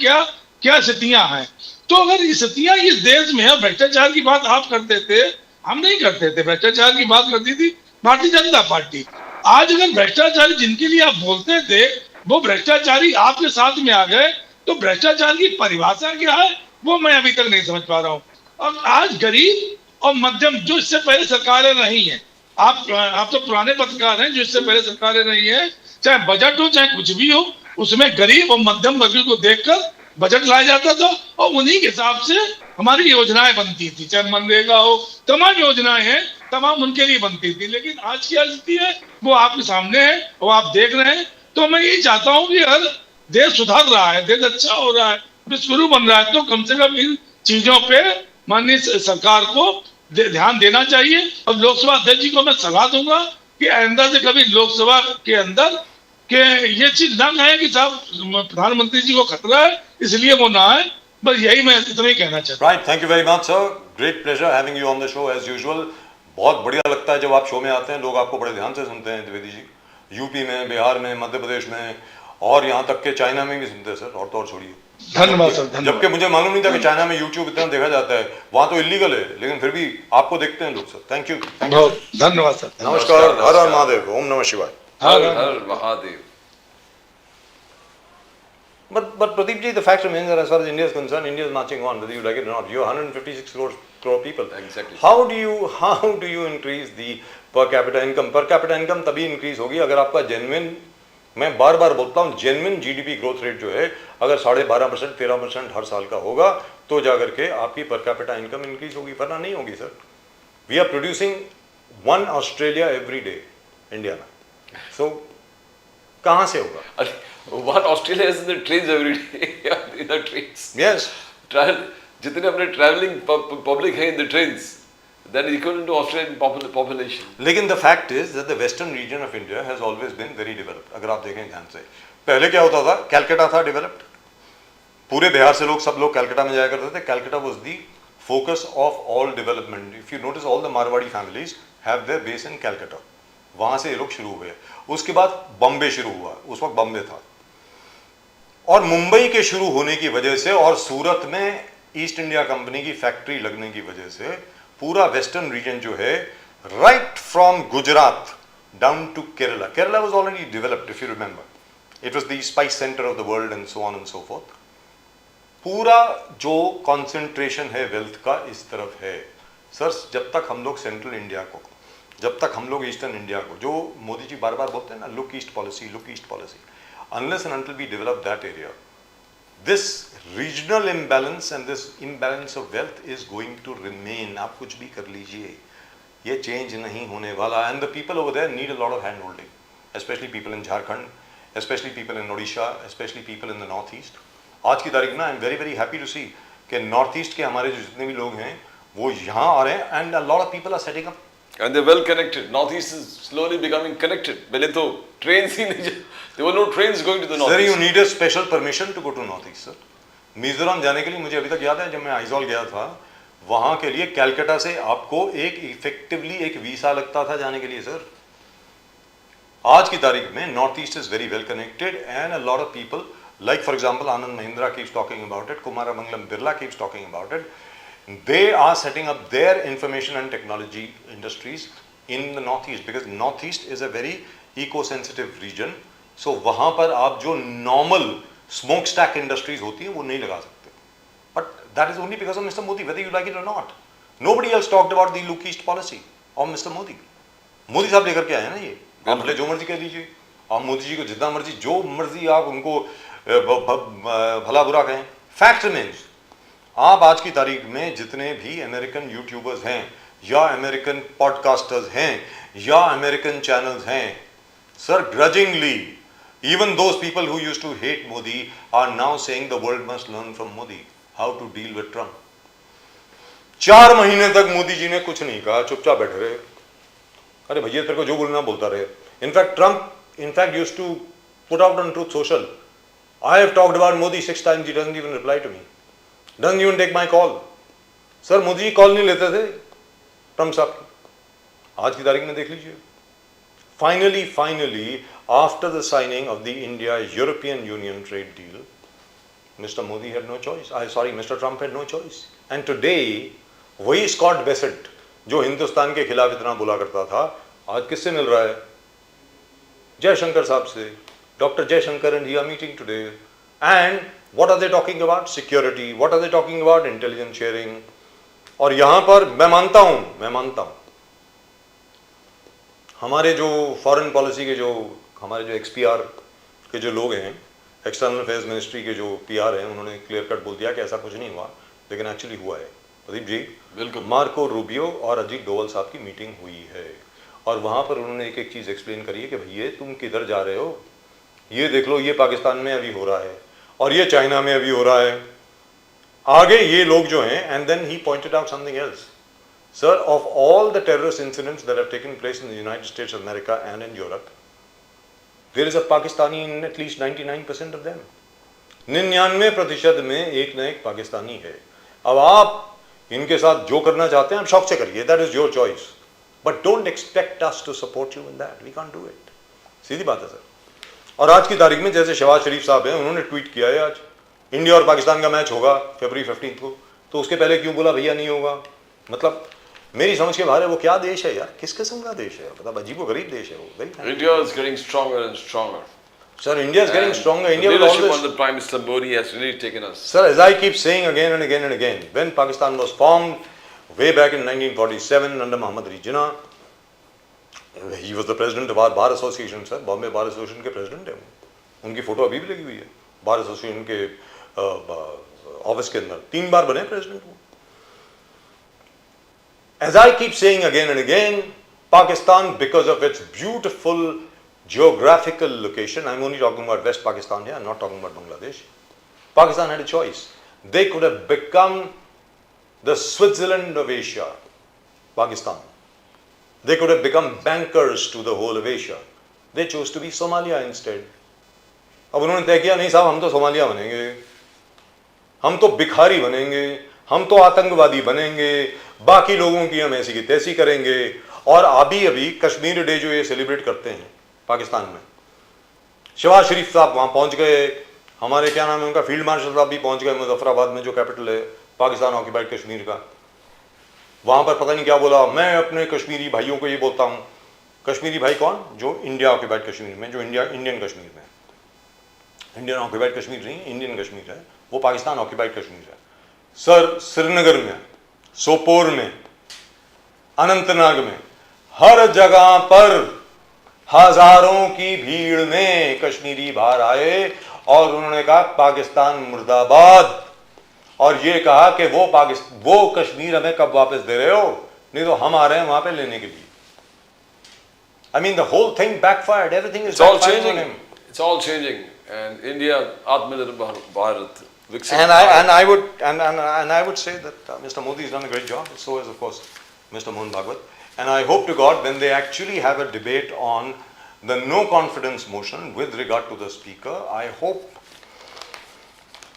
क्या स्थितियां हैं। तो अगर ये स्थितियां इस देश में है, भ्रष्टाचार की बात आप करते थे, हम नहीं करते थे, भ्रष्टाचार की बात करती थी भारतीय जनता पार्टी। आज अगर भ्रष्टाचारी जिनके लिए आप बोलते थे वो भ्रष्टाचारी आपके साथ में आ गए, तो भ्रष्टाचार की परिभाषा क्या है वो मैं अभी तक नहीं समझ पा रहा हूँ। और आज गरीब और मध्यम, जो इससे पहले सरकारें रही हैं, आप तो पुराने पत्रकार हैं, जो इससे पहले सरकारें रही है, चाहे बजट हो चाहे कुछ भी हो, उसमें गरीब और मध्यम वर्ग को देखकर बजट लाया जाता था और उन्हीं के हिसाब से हमारी योजनाएं बनती थी, चाहे मनरेगा हो, तमाम योजनाएं हैं, तमाम उनके लिए बनती थी। लेकिन आज क्या स्थिति है वो आपके सामने है और आप देख रहे हैं। तो मैं यही चाहता हूं कि हर देश सुधर रहा है, देश अच्छा हो रहा है, विश्वगुरु बन रहा है, तो कम से कम इन चीजों पे माननीय सरकार को ध्यान देना चाहिए। और लोकसभा अध्यक्ष जी को मैं सलाह दूंगा कि आइंदा से कभी लोकसभा के अंदर कि ये चीज न कहे कि साहब प्रधानमंत्री जी को खतरा है इसलिए वो ना आए। बस यही मैं इतना ही कहना चाहता हूँ। Right, thank you very much sir, great pleasure having you on the show as usual. बहुत बढ़िया लगता है जब आप शो में आते हैं, लोग आपको बड़े ध्यान से सुनते हैं द्विवेदी जी। यूपी में, बिहार में, मध्य प्रदेश में और यहाँ तक के चाइना में भी सुनते हैं सर, और तो और छोड़िए। धन्यवाद सर, धन्यवाद। जबकि मुझे मालूम नहीं था कि चाइना में यूट्यूब इतना देखा जाता है, वहां तो इलीगल है, लेकिन फिर भी आपको देखते हैं लोग सर। Thank you. बहुत धन्यवाद सर। नमस्कार, हर हर महादेव, ओम नमः शिवाय। हर हर Mahadev. But Pradeep ji, the fact remains that as far as India is concerned, India is marching on, whether you like it or not. You're 156 crore people. Exactly. How do you increase the per capita income? Per capita income तभी increase होगी अगर आपका genuine, मैं बार बार बोलता हूँ, genuine GDP growth rate जो है अगर 12.5% 13% हर साल का होगा तो जाकर के आपकी per capita income increase होगी, वरना नहीं होगी sir. We are producing one Australia every day, India में, so कहाँ से होगा? One Australia is in the trains every day, in the trains. Yes. Travel, जितने अपने traveling public है in the trains, that is equivalent to Australian population. लेकिन the fact is that the western region of India has always been very developed. अगर आप देखें ध्यान से, पहले क्या होता था? कैलकाटा था developed. पूरे बिहार से लोग, सब लोग कैलकाटा में जाया करते थे। Calcutta was the focus of all development. If you notice, all the Marwadi families have their base in Calcutta. वहां से ये लोग शुरू हुए। उसके बाद बॉम्बे शुरू हुआ, उस वक्त बॉम्बे था, और मुंबई के शुरू होने की वजह से और सूरत में ईस्ट इंडिया कंपनी की फैक्ट्री लगने की वजह से पूरा वेस्टर्न रीजन जो है, right from Gujarat down to Kerala, Kerala was already developed, if you remember, it was the spice centre of the world and so on and so forth. पूरा जो कॉन्सेंट्रेशन है वेल्थ का इस तरफ है सर। जब तक हम लोग सेंट्रल इंडिया को, जब तक हम लोग ईस्टर्न इंडिया को, जो मोदी जी बार बार बोलते हैं ना, look east policy, look east policy, unless and until we develop that area, this regional imbalance and this imbalance of wealth is going to remain. आप कुछ भी कर लीजिए, ये change नहीं होने वाला, and the people over there need a lot of hand holding, especially people in Jharkhand, especially people in Odisha, especially people in the north east. आज की तारीख में I am very very happy to see कि north east के हमारे जो जितने भी लोग हैं वो यहाँ आ रहे हैं, and a lot of people are setting up. And they're well connected. Northeast is slowly becoming connected. पहले तो trains ही नहीं, there were no trains going to the Sir, northeast. you need a special permission to go to northeast, sir. Mizoram जाने के लिए मुझे अभी तक याद है, जब मैं आइजॉल गया था, वहां के लिए कैलकाटा से आपको एक इफेक्टिवली एक वीसा लगता था जाने के लिए सर। आज की तारीख में north east is very well connected and a lot of people, like for example Anand Mahindra keeps talking about it, Kumaramanglam Birla keeps talking about it. They are setting up their information and technology industries in the northeast because northeast is a very eco-sensitive region. So वहाँ पर आप जो normal smokestack industries होती हैं वो नहीं लगा सकते. But that is only because of Mr. Modi, whether you like it or not. Nobody else talked about the look east policy of Mr. Modi. Modi साहब लेकर के आए ना ये, आप भले जो मर्जी कह लीजिए, आप मोदी जी को जितना मर्जी जो मर्जी आप उनको भला बुरा कहें, फैक्ट रिमेन्स। आप आज की तारीख में जितने भी अमेरिकन यूट्यूबर्स हैं या अमेरिकन पॉडकास्टर्स हैं या अमेरिकन चैनल्स हैं, sir ग्रजिंगली even those people who used to hate Modi are now saying the world must learn from Modi how to deal with Trump. 4 महीने तक मोदी जी ने कुछ नहीं कहा, चुपचाप बैठे रहे। अरे भैया तेरे को जो बोलना बोलता रहे। In fact Trump used to put out on Truth Social, I have talked about Modi 6 times, he doesn't even reply to me, doesn't even take my call. Sir Modi ji call नहीं लेते थे ट्रम्प साहब की। आज की तारीख में देख लीजिए, finally after the signing of the India-European Union trade deal, Mr. Modi had no choice, Mr. Trump had no choice. And today वही स्कॉट बेसेंट जो हिंदुस्तान के खिलाफ इतना बोला करता था, आज किससे मिल रहा है? जयशंकर साहब से। Doctor Jaishankar and he are meeting today, and what are they talking about? Security. What are they talking about? Intelligence sharing. और यहाँ पर मैं मानता हूँ हमारे जो फॉरेन पॉलिसी के हमारे जो XPR के जो लोग हैं, एक्सटर्नल अफेयर्स मिनिस्ट्री के जो PR हैं, उन्होंने क्लियर कट बोल दिया कि ऐसा कुछ नहीं हुआ, लेकिन एक्चुअली हुआ है। प्रदीप जी, बिल्कुल, मार्को रूबियो और अजीत डोवल साहब की मीटिंग हुई है और वहाँ पर उन्होंने एक एक चीज़ एक्सप्लेन करी है कि भैया तुम किधर जा रहे हो, ये देख लो, ये पाकिस्तान में अभी हो रहा है और ये चाइना में अभी हो रहा है, आगे ये लोग जो हैं। And then he pointed out something else, sir, of all the terrorist incidents that have taken place in the United States of America and in Europe, there is a Pakistani in at least 99% of them. 99% में एक न एक पाकिस्तानी है। अब आप इनके साथ जो करना चाहते हैं आप शौक से करिए, that is your choice, but don't expect us to support you in that, we can't do it. सीधी बात है सर। और आज की तारीख में जैसे शहबाज शरीफ साहब हैं, उन्होंने ट्वीट किया है आज इंडिया और पाकिस्तान का मैच होगा फरवरी 15 को, तो उसके पहले क्यों बोला भैया नहीं होगा? मतलब मेरी समझ के बाहर है। वो क्या देश है यार, किस किस्म का देश है? मतलब अजीब गरीब देश है वो। India is getting stronger and stronger. Sir India is getting stronger. The India will leadership always under Prime Minister Modi has really taken us. Sir, as I keep saying again and again and again, when Pakistan was formed way back in 1947 under Muhammad Ali Jinnah, he was the president of our Bar Association, sir. Bombay Bar Association के president है वो। उनकी photo अभी भी लगी हुई है bar association के ऑफिस के अंदर। 3 बार बने प्रेसिडेंट वो। As I keep saying again and again, Pakistan, because of its beautiful geographical location, I'm only talking about West Pakistan here, I'm not talking about Bangladesh. Pakistan had a choice. They could have become the Switzerland of Asia, Pakistan. They could have become bankers to the whole of Asia. They chose to be Somalia instead. अब उन्होंने तय किया नहीं साहब हम तो Somalia बनेंगे, हम तो भिखारी बनेंगे, हम तो आतंकवादी बनेंगे, बाकी लोगों की हम ऐसी की तैसी करेंगे। और अभी कश्मीर डे जो ये सेलिब्रेट करते हैं पाकिस्तान में, शहबाज शरीफ साहब वहाँ पहुँच गए, हमारे क्या नाम है उनका फील्ड मार्शल साहब भी पहुँच गए मुजफ्फराबाद में जो कैपिटल है पाकिस्तान ऑक्यूपाइड कश्मीर का। वहाँ पर पता नहीं क्या बोला। मैं अपने कश्मीरी भाइयों को ये बोलता हूँ, कश्मीरी भाई कौन? जो इंडिया ऑक्यूपाइड कश्मीर में, जो इंडियन कश्मीर में, इंडियन ऑक्यूपाइड कश्मीर नहीं, इंडियन कश्मीर है वो, पाकिस्तान ऑक्यूपाइड कश्मीर है। सर श्रीनगर में, सोपोर में, अनंतनाग में, हर जगह पर हजारों की भीड़ में कश्मीरी बाहर आए और उन्होंने कहा पाकिस्तान मुर्दाबाद, और ये कहा कि वो कश्मीर हमें कब वापस दे रहे हो, नहीं तो हम आ रहे हैं वहां पे लेने के लिए। I mean the whole thing backfired. Everything is It's all backfiring on changing. him. It's all changing. And India, Atmanirbhar Bharat. And I would say that Mr. Modi has done a great job. So has of course Mr. Mohan Bhagwat. And I hope to God when they actually have a debate on the no confidence motion with regard to the speaker, I hope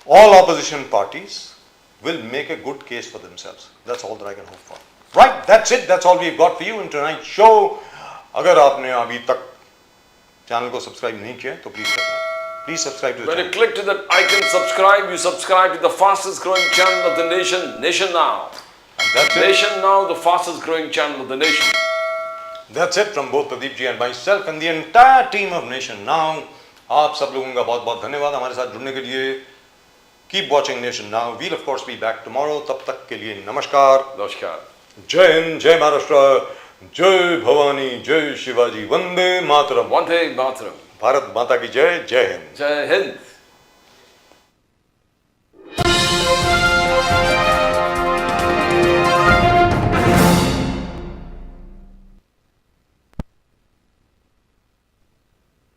all opposition parties will make a good case for themselves. That's all that I can hope for. Right, that's it. That's all we've got for you in tonight's show. अगर आपने अभी तक channel को subscribe नहीं किया तो please करना। Please subscribe to the When channel. you click to that icon subscribe, you subscribe to the fastest growing channel of the nation, Nation Now. And that's it. Nation Now, the fastest growing channel of the nation. That's it from both Pradeep ji and myself and the entire team of Nation Now. आप सब लोगों का बहुत बहुत धन्यवाद हमारे साथ जुड़ने के लिए। Keep watching Nation Now. We'll of course be back tomorrow. तब तक के लिए नमस्कार, Namaskar. जय हिंद, जय महाराष्ट्र, जय भवानी, जय शिवाजी, वंदे मातरम। Vande Mataram. भारत माता की जय, जय हिंद। Jai Hind.